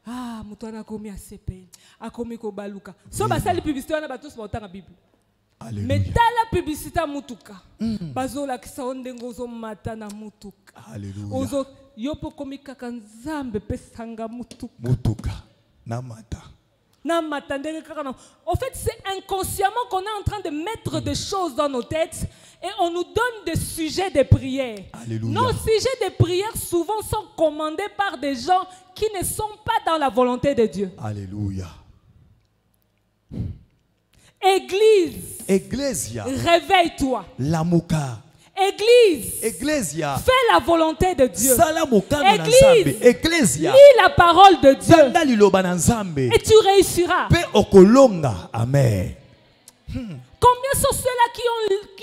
Speaker 1: ah, mutana komi a sepe, a komi ko baluka. So ba sali publicité on a tous montant la Bible. Mais dans la publicité mutuka, bazola kisa ondengo zo mata na mutuka. Ozo yopo komi kakanzambe pesanga mutuka.
Speaker 2: Mutuka na mata.
Speaker 1: En fait, c'est inconsciemment qu'on est en train de mettre des choses dans nos têtes et on nous donne des sujets de prière.
Speaker 2: Alléluia.
Speaker 1: Nos sujets de prière souvent sont commandés par des gens qui ne sont pas dans la volonté de Dieu.
Speaker 2: Alléluia.
Speaker 1: Église.
Speaker 2: Ecclesia.
Speaker 1: Réveille-toi.
Speaker 2: Lamuka.
Speaker 1: Église,
Speaker 2: Ecclesia.
Speaker 1: Fais la volonté de Dieu.
Speaker 2: Église, Ecclesia.
Speaker 1: Lis la parole de Dieu. Et tu réussiras.
Speaker 2: Amen.
Speaker 1: Combien sont ceux-là qui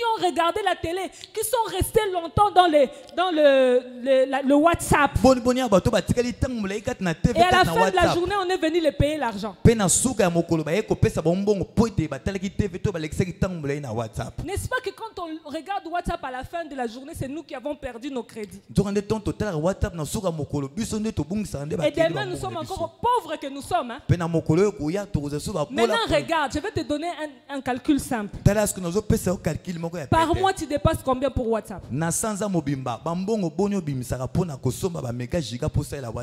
Speaker 1: ont regardé la télé, qui sont restés longtemps dans le WhatsApp? Et à la fin de la journée, on est venu les payer l'argent. N'est-ce pas que quand on regarde WhatsApp à la fin de la journée, c'est nous qui avons perdu nos crédits? Et demain, nous sommes encore pauvres que nous sommes. Hein? Maintenant, regarde, je vais te donner un calcul simple. Par mois, tu dépasses combien pour WhatsApp?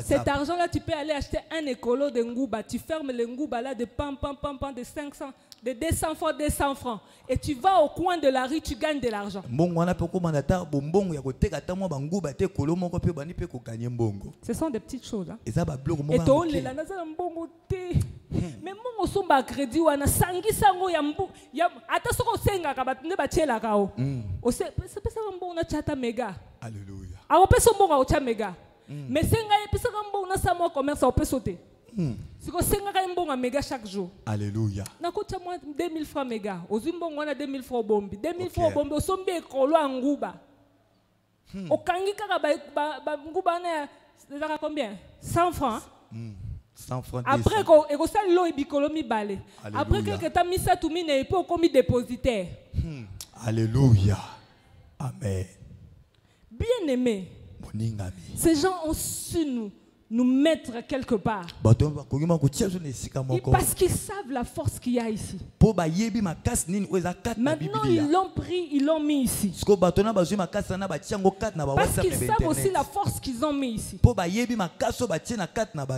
Speaker 1: Cet argent-là, tu peux aller acheter un écolo de Ngouba. Tu fermes le Ngouba là de pam, de 500, de 200 fois 200 francs. Et tu vas au coin de la rue, tu gagnes de l'argent. Ce sont des petites choses. Hein? Et toi, mais mon somba crédit ou ana sangi sango ya ata soko senga ka batune bachela kao ose pesa mbo na chata mega.
Speaker 2: Alléluia.
Speaker 1: Awo pesa mbo ka cha mega. Mais senga ye pesa mbo na samo commerce au pesote. Siko senga ka mbo nga mega chaque jour.
Speaker 2: Alléluia.
Speaker 1: Na ko cha moi 2000 francs mega. Ozimbo ngwana 2000 francs bombi. 2000 francs bombi osombi ekolo nguba. Okangi kaka ba nguba na ça combien? 100 francs.
Speaker 2: 100 francs.
Speaker 1: Après, après que tu as mis ça, tu n'es pas comme dépositaire.
Speaker 2: Alléluia. Amen.
Speaker 1: Bien aimé. Ces gens ont su nous mettre quelque part. Parce qu'ils savent la force qu'il y a ici. Maintenant, ils l'ont pris, ils l'ont mis ici. Parce qu'ils savent aussi la force qu'ils ont mis ici.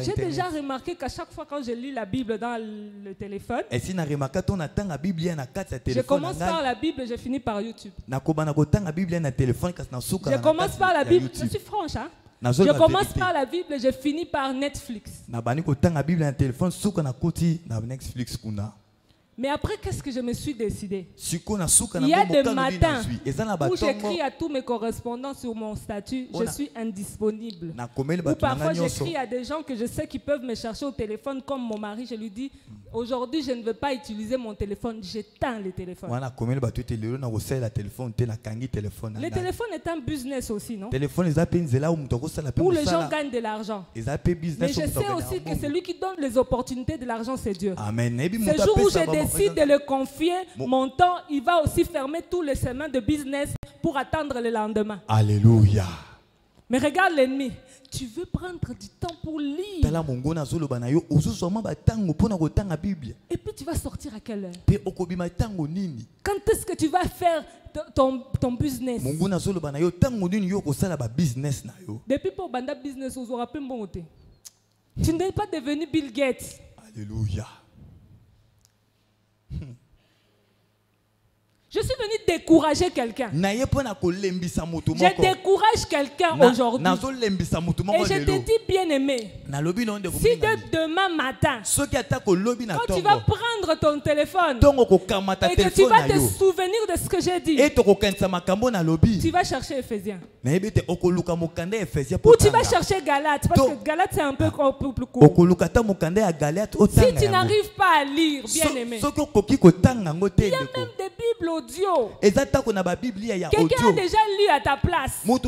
Speaker 1: J'ai déjà remarqué qu'à chaque fois quand je lis la Bible dans le téléphone, je commence par la Bible et je finis par YouTube. Je commence par la Bible, je suis franche, hein? Je commence par la Bible et je finis par Netflix. Mais après, qu'est-ce que je me suis décidé? Il y a des matins où j'écris à tous mes correspondants sur mon statut, je suis indisponible. Ou parfois j'écris à des gens que je sais qui peuvent me chercher au téléphone, comme mon mari, je lui dis, aujourd'hui je ne veux pas utiliser mon téléphone, j'éteins le téléphone. Le téléphone est un business aussi, non? Où les gens gagnent de l'argent. Mais je sais aussi que celui qui donne les opportunités de l'argent, c'est Dieu. Ce jour où j'ai décide de le confier, mon temps, il va aussi fermer tous les chemins de business pour attendre le lendemain.
Speaker 2: Alléluia.
Speaker 1: Mais regarde l'ennemi. Tu veux prendre du temps pour lire. Et puis tu vas sortir à quelle heure? Quand est-ce que tu vas faire ton business? Depuis pour banda business, vous aurez bon côté. Tu n'es pas devenu Bill Gates.
Speaker 2: Alléluia.
Speaker 1: Je suis venu décourager quelqu'un. Je décourage quelqu'un aujourd'hui. Et je te dis, bien-aimé, si demain matin, quand tu vas prendre ton téléphone et que tu vas te souvenir de ce que j'ai dit, tu vas chercher Éphésiens. Ou tu vas chercher Galates, parce que Galates c'est un peu plus court. Si tu n'arrives pas à lire, bien-aimé, il y a même des Bibles audio. Quelqu'un a déjà lu à ta place. Au lieu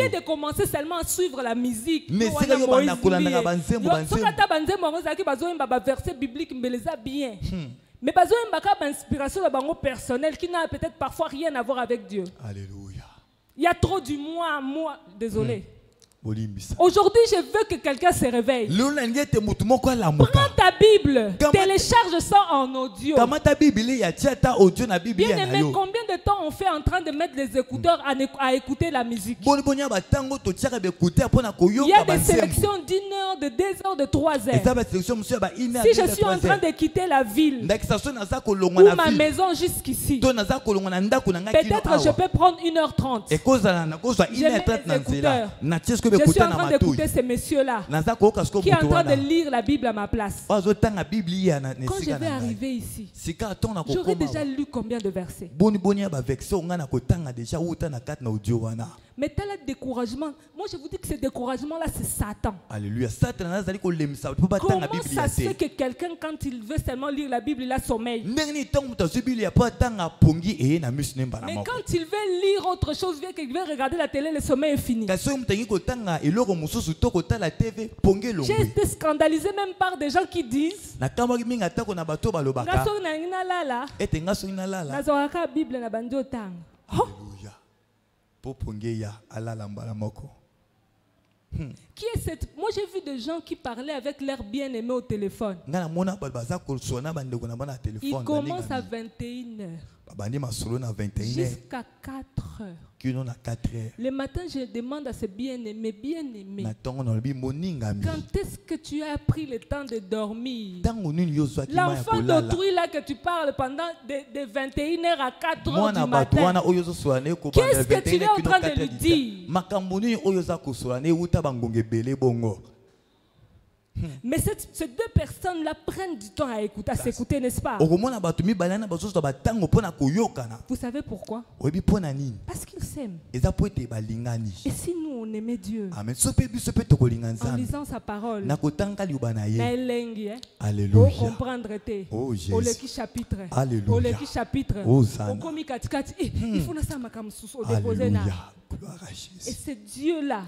Speaker 1: de commencer seulement à suivre la musique, verset biblique, bien. Mais il y a inspiration personnelle qui n'a peut-être parfois rien à voir avec Dieu.
Speaker 2: Alléluia.
Speaker 1: Il y a trop du moi, désolé. Aujourd'hui, je veux que quelqu'un se réveille. Prends ta Bible, télécharge ça en audio. Bien aimé, combien de temps on fait en train de mettre les écouteurs à écouter la musique? Il y a des sélections d'1 heure, de 2 heures, de 3 heures. Si je suis en train de quitter la ville ou ma maison jusqu'ici, peut-être je peux prendre 1h30. Je mets les écouteurs. Je suis en train d'écouter ces messieurs-là qui sont en train de lire la Bible à ma place. Quand je vais arriver ici, j'aurai déjà lu combien de versets? Mais tel découragement, moi je vous dis que ce découragement-là, c'est Satan.
Speaker 2: Alléluia.
Speaker 1: Comment ça se fait que quelqu'un, quand il veut seulement lire la Bible, il a sommeil? Mais quand il veut lire autre chose, qu'il veut regarder la télé, le sommeil est fini. J'ai été scandalisé même par des gens qui disent qui est cette? Moi j'ai vu des gens qui parlaient avec leur bien-aimé au téléphone. Ils commencent à 21h jusqu'à 4h. Le matin, je demande à ce bien-aimé, quand est-ce que tu as pris le temps de dormir? L'enfant d'autrui là que tu parles pendant de 21h à 4h du matin, qu'est-ce que tu es en train de lui dire? Mais ces deux personnes-là prennent du temps à écouter, à s'écouter, n'est-ce pas? Vous savez pourquoi? Parce qu'ils s'aiment. Et si nous on aimait Dieu, en lisant sa parole,
Speaker 2: Alléluia.
Speaker 1: Oh Jésus. Chapitre.
Speaker 2: Alléluia.
Speaker 1: Et c'est Dieu-là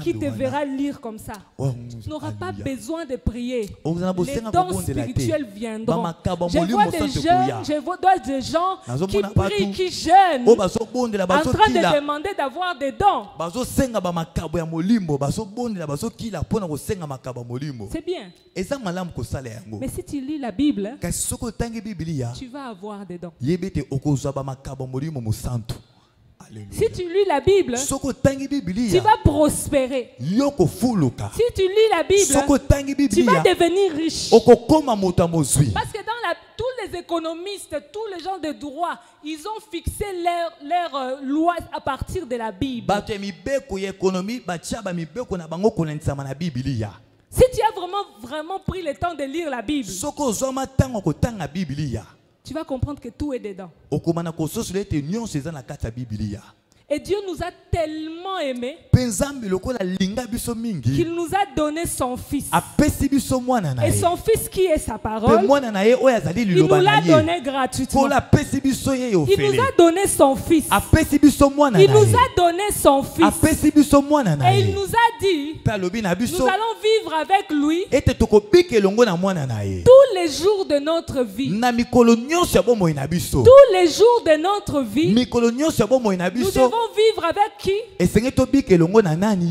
Speaker 1: qui te verra lire comme ça. Tu n'auras pas besoin de prier. Les dons spirituels viendront. Je vois des jeunes, je vois des gens qui prient, qui jeûnent, en train de demander d'avoir des dons. C'est bien. Mais si tu lis la Bible, tu vas avoir des dons. Si tu lis la Bible, tu vas prospérer. Si tu lis la Bible, tu vas devenir riche. Parce que tous les économistes, tous les gens de droit, ils ont fixé leurs lois à partir de la Bible. Si tu as vraiment pris le temps de lire la Bible, tu vas comprendre que tout est dedans. Et Dieu nous a tellement aimés qu'il nous a donné son Fils. Et son Fils qui est sa parole, il nous l'a donné gratuitement. Il nous a donné son Fils. Il nous a donné son Fils. Et il nous a dit, nous allons vivre avec lui tous les jours de notre vie. Tous les jours de notre vie, nous devons vivre avec qui?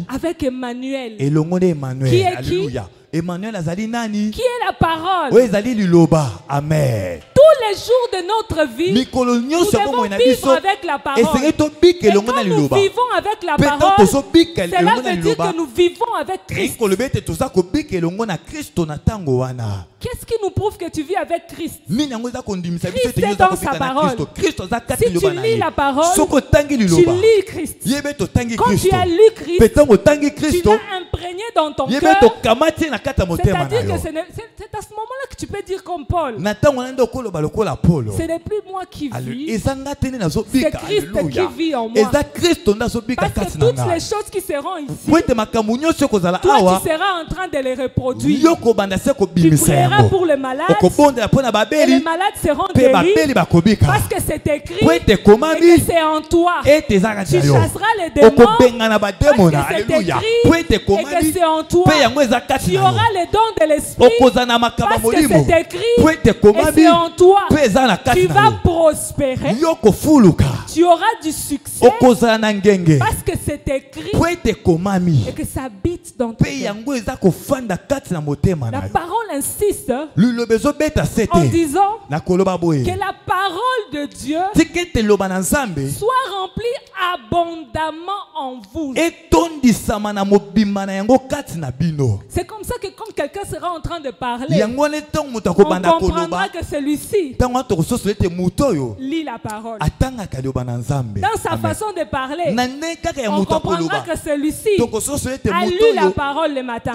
Speaker 1: Avec Emmanuel. Qui est qui?
Speaker 2: Emmanuel azali nani?
Speaker 1: Qui est la parole?
Speaker 2: Oyo ezali liloba. Amen.
Speaker 1: Tous les jours de notre vie, nous devons vivre avec la parole. Et quand nous vivons avec la parole, cela veut dire que nous vivons avec Christ. Qu'est-ce qui nous prouve que tu vis avec Christ? Christ est dans sa parole. Si tu lis la parole, tu lis Christ. Quand tu as lu Christ, tu l'as imprégné dans ton cœur. C'est-à-dire que c'est à ce moment-là que tu peux dire comme Paul. Ce n'est plus moi qui vis, c'est Christ qui vit en moi. Parce que toutes les choses qui seront ici, toi tu seras en train de les reproduire. Tu prieras pour les malades et les malades seront guéris parce que c'est écrit et que c'est en toi. Tu chasseras les démons parce que c'est écrit et que c'est en toi. Tu auras les dons de l'esprit parce que c'est écrit et c'est en toi. Tu vas prospérer. Tu auras du succès parce que c'est écrit et que ça habite dans ton cœur. La parole insiste en disant que la parole de Dieu soit remplie abondamment en vous. C'est comme ça que quand quelqu'un sera en train de parler, on comprendra que celui-ci lit la parole. Dans sa façon de parler, on comprendra que celui-ci a lu la parole le matin.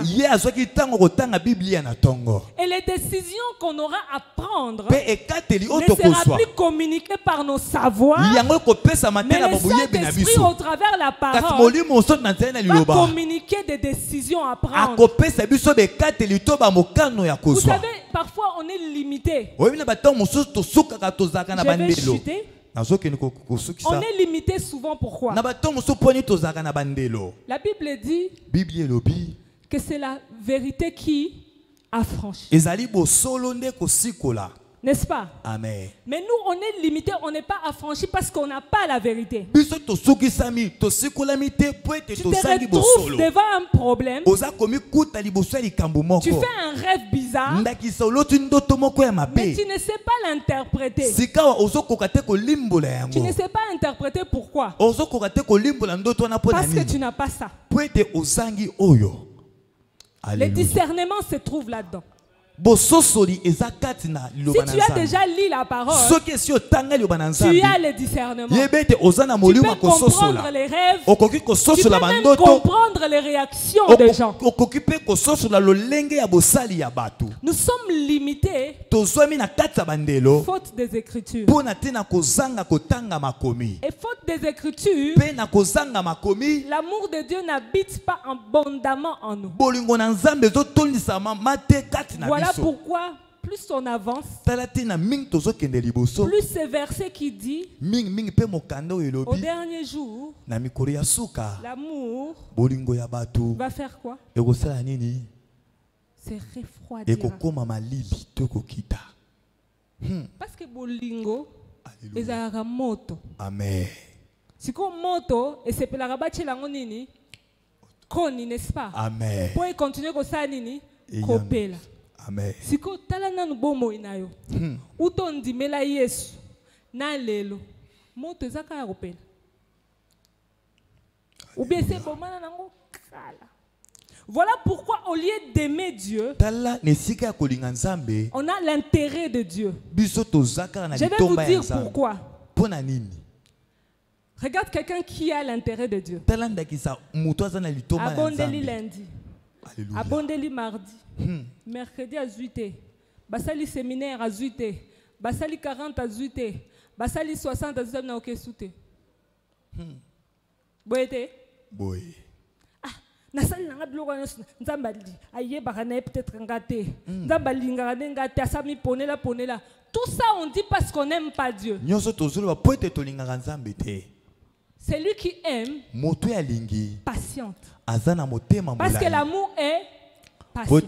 Speaker 1: Et les décisions qu'on aura à prendre ne sera plus communiquées par nos savoirs, mais le Saint-Esprit au travers la parole va communiquer des décisions à prendre. Vous savez, parfois on est limité. Je vais chuter. On est limité souvent, pourquoi? La Bible dit que c'est la vérité qui affranchit. N'est-ce pas?
Speaker 2: Amen.
Speaker 1: Mais nous, on est limité, on n'est pas affranchi parce qu'on n'a pas la vérité.
Speaker 2: Tu
Speaker 1: te retrouves devant un problème. Tu fais un rêve bizarre, mais tu ne sais pas l'interpréter. Tu ne sais pas interpréter pourquoi? Parce que tu n'as pas ça. Le discernement se trouve là-dedans. Si tu as déjà lu la parole, tu as le discernement. Tu peux comprendre les rêves. Tu peux même comprendre les réactions des gens. Nous sommes limités faute des Écritures. Et faute des Écritures, l'amour de Dieu n'habite pas abondamment en nous. Voilà pourquoi plus on avance, plus ce verset qui dit au dernier jour, l'amour va faire quoi? C'est refroidira. Parce que bolingo ezalaka moto.
Speaker 2: Amen.
Speaker 1: Si ko moto esepelaka bachelango nini koni, n'est-ce pas?
Speaker 2: Amen.
Speaker 1: Pour continuer comme ça nini kopela.
Speaker 2: Amen.
Speaker 1: Siko tala nanu bomo inayo. Uto ndimela Yesu na lelo moto ezaka ya kopela. Ubese bomana nango kala. Voilà pourquoi au lieu d'aimer Dieu, on a l'intérêt de Dieu. Je vais vous dire pourquoi. Regarde quelqu'un qui a l'intérêt de Dieu. Abondeli lundi, abondeli mardi, mercredi à 8h, basali séminaire à 8h, basali 40 à 8h, basali 60 à 8h na okesute. Boyete?
Speaker 2: Boy.
Speaker 1: Nasali nanga biloko nzambali ayebaka na peut-être ngate nzambali ngate asami ponela. Tout ça on dit parce qu'on n'aime pas Dieu. Celui qui aime patiente. Parce que l'amour est passion.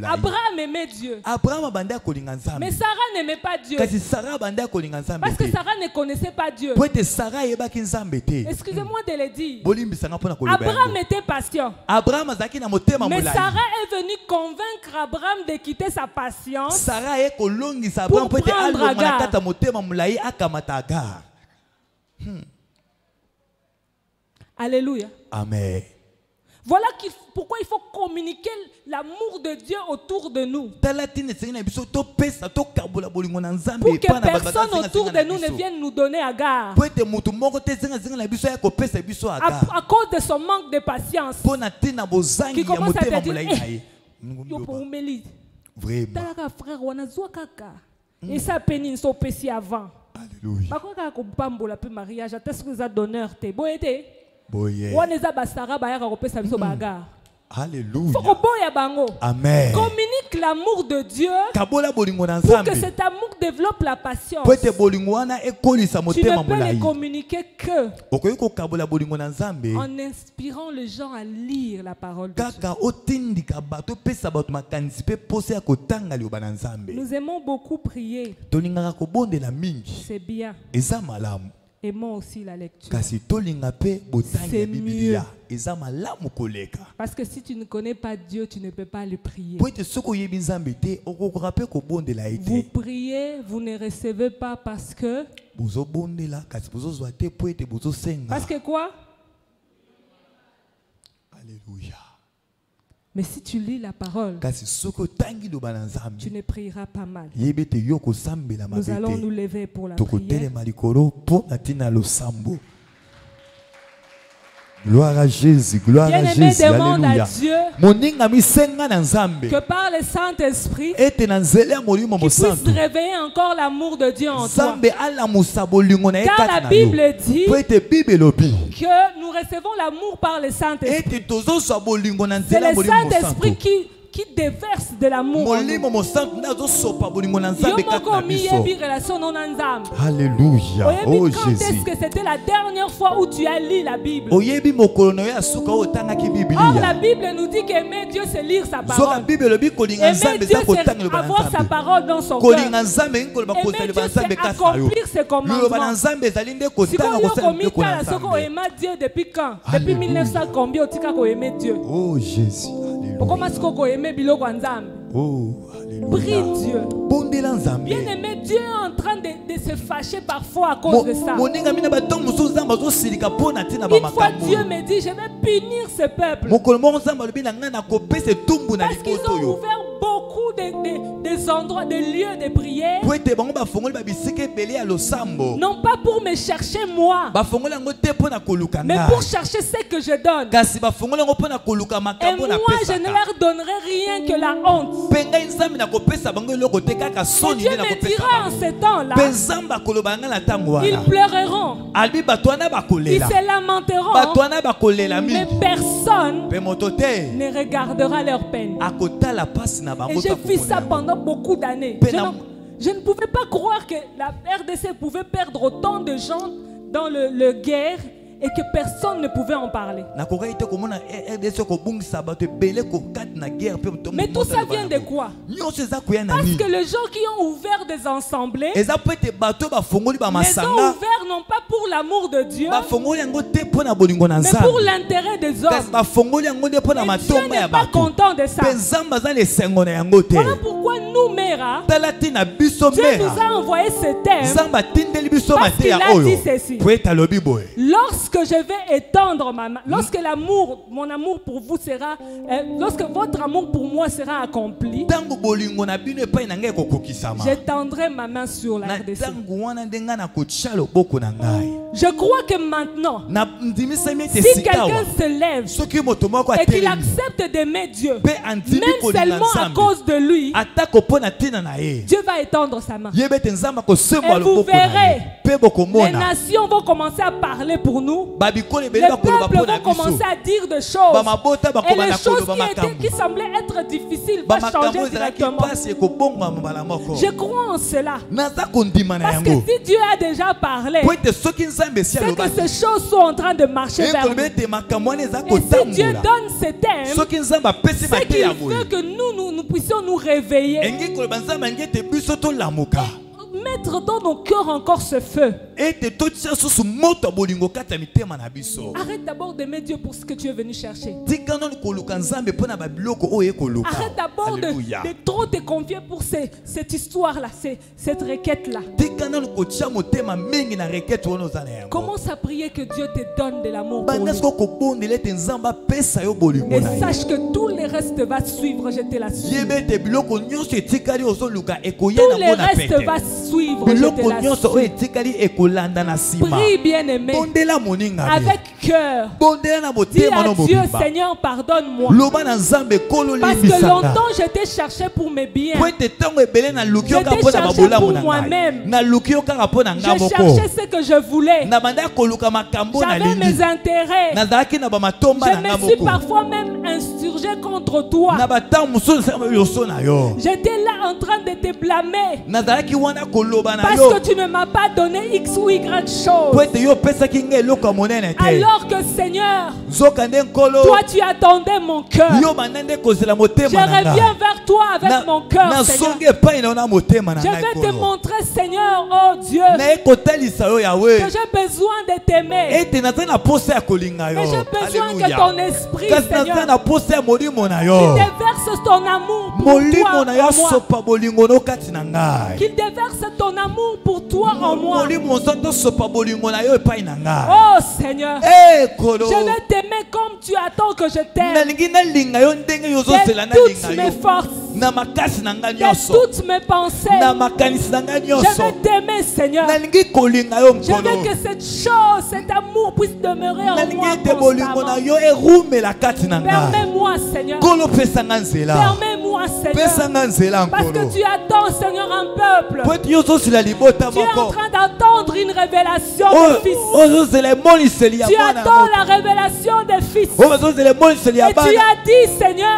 Speaker 1: Abraham aimait Dieu. Mais Sarah n'aimait pas Dieu. Parce que Sarah ne connaissait pas Dieu. Excusez-moi de le dire. Abraham était patient. Mais Sarah est venue convaincre Abraham de quitter sa patience pour prendre Agar. Alléluia.
Speaker 2: Amen.
Speaker 1: Voilà pourquoi il faut communiquer l'amour de Dieu autour de nous. Pour que personne autour de nous ne vienne nous donner Agar. À cause de son manque de patience. Qui commence à te dire, et ça peine so pesi avant.
Speaker 2: Alléluia.
Speaker 1: Alléluia.
Speaker 2: Amen.
Speaker 1: Communique l'amour de Dieu pour que cet amour développe la patience. Tu ne peux le communiquer que en inspirant les gens à lire la parole de Dieu. Nous aimons beaucoup prier. C'est bien. Aimons aussi la lecture. C'est mieux. Parce que si tu ne connais pas Dieu, tu ne peux pas le prier. Vous priez, vous ne recevez pas parce que... Parce que quoi?
Speaker 2: Alléluia.
Speaker 1: Mais si tu lis la parole, tu ne prieras pas mal. Nous allons nous lever pour la prière.
Speaker 2: Gloire à Jésus, gloire à Jésus.
Speaker 1: Alléluia. Que par le Saint-Esprit, qu'il puisse réveiller encore l'amour de Dieu en toi. Car la Bible dit que nous recevons l'amour par le Saint-Esprit. C'est le Saint-Esprit qui déverse de l'amour.
Speaker 2: Alléluia.
Speaker 1: Oh Jésus. Quand est-ce que c'était la dernière fois où tu as lu la Bible? Or la Bible nous dit qu'aimer Dieu c'est lire sa parole. Aimer Dieu c'est avoir sa parole dans son cœur. Aimer Dieu c'est accomplir ses commandements. Si on aime Dieu depuis quand? Depuis 1900 combien on aimé Dieu?
Speaker 2: Oh Jésus. Oh,
Speaker 1: prie Dieu. Bien aimé, Dieu est en train de se fâcher parfois à cause de ça. Une fois Dieu me dit, je vais punir ce peuple. Parce qu'ils ont ouvert beaucoup des endroits, des lieux de prière. Non pas pour me chercher moi, mais pour chercher ce que je donne. Et moi je ne leur donnerai rien que la honte. Et Dieu me dira en ce temps-là, ils pleureront, ils se lamenteront, mais personne ne regardera leur peine. Et j'ai vu ça pendant beaucoup d'années. Je ne pouvais pas croire que la RDC pouvait perdre autant de gens dans le guerre et que personne ne pouvait en parler. Mais tout ça vient de quoi? Parce que les gens qui ont ouvert des assemblées, les ont ouvert non pas pour l'amour de Dieu, mais pour l'intérêt des hommes. Et Dieu n'est pas content de ça. Voilà pourquoi nous, Mera, Dieu nous a envoyé ce terme parce qu'il a dit ceci. Lorsque je vais étendre ma main, lorsque mon amour pour vous sera, lorsque votre amour pour moi sera accompli, j'étendrai ma main sur la RDC. Je crois que maintenant, si quelqu'un se lève et qu'il accepte d'aimer Dieu, même seulement à cause de lui, Dieu va étendre sa main. Et vous verrez, les nations vont commencer à parler pour nous. nous, les peuples vont commencer à dire des choses. Et les choses qui semblaient être difficiles vont changer directement. Je crois en cela. Parce que si Dieu a déjà parlé, c'est que ces choses sont en train de marcher vers nous. Et si Dieu donne ces thèmes, c'est qu'il veut que nous puissions nous réveiller. Mettre dans nos cœurs encore ce feu. Arrête d'abord d'aimer Dieu pour ce que tu es venu chercher. Arrête d'abord de trop te confier pour cette histoire-là, cette requête-là. Commence à prier que Dieu te donne de l'amour pour lui. Et sache que tout le reste va suivre, je te l'assure. Tout le reste va suivre, je te l'assure. Prie, bien-aimé, avec cœur. Dis à Dieu, Seigneur, pardonne-moi. Parce que longtemps je t'ai cherché pour mes biens. Je t'ai cherché pour moi-même. Je cherchais ce que je voulais. J'avais mes intérêts. Je me suis parfois même insurgé contre toi. J'étais là en train de te blâmer. Parce que tu ne m'as pas donné X ou Y chose. Alors que Seigneur, toi tu attendais mon cœur. Je reviens vers toi avec mon cœur, Seigneur. Je vais te montrer, Seigneur, oh Dieu, que j'ai besoin de t'aimer. Et j'ai besoin que ton esprit, Seigneur, déverse ton amour pour toi en moi. Qu'il déverse ton amour pour toi en moi. Oh Seigneur, je vais t'aimer comme tu attends que je t'aime. De toutes mes forces, de toutes mes pensées, je vais t'aimer, Seigneur. Je veux que cette chose, cet amour puisse demeurer en moi constamment. Permets-moi, Seigneur. Permets-moi, Seigneur. Parce que tu attends, Seigneur, un peuple. Tu es en train d'attendre une révélation de fils. Tu attends la révélation des fils. Et tu as dit, Seigneur,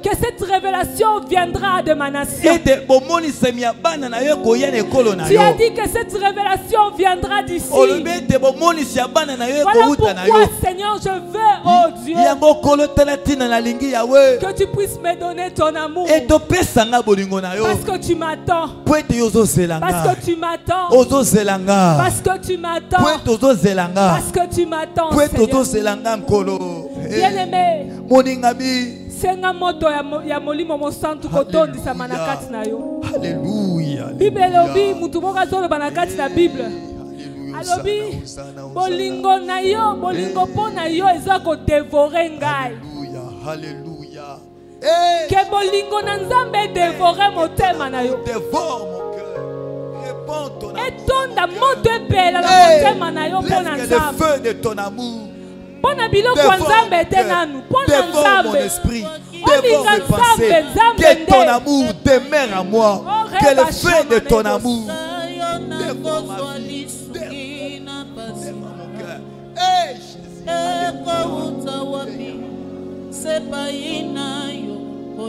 Speaker 1: que cette révélation viendra de ma nation. Tu as dit que cette révélation viendra d'ici. Voilà pourquoi, Seigneur, je veux, oh Dieu, que tu puisses me donner ton amour. Parce que tu m'attends. Parce que tu m'attends. Parce que tu m'attends. Parce que tu m'attends, Seigneur. Bien-aimé, senga moto ya molimo mosantu kotondisa manakati na yo.
Speaker 2: Alléluia.
Speaker 1: Bible lobi mutu moka zolo banakati na Bible. Alobi bolingo na yo, bolingo pona yo eza ko dévorer ngai.
Speaker 2: Alléluia.
Speaker 1: Que bolingo na Nzambe dévorer motema na yo.
Speaker 2: Dévore mon cœur. Réponds ton amour.
Speaker 1: Et tonda moto epela na motema na yo pona Nzambe.
Speaker 2: Le feu de ton amour.
Speaker 1: Dévore
Speaker 2: mon esprit, dévore mes pensées, que ton amour demeure en moi, que le feu de ton amour dévore ma vie, dévore mon cœur. Hey, Jésus.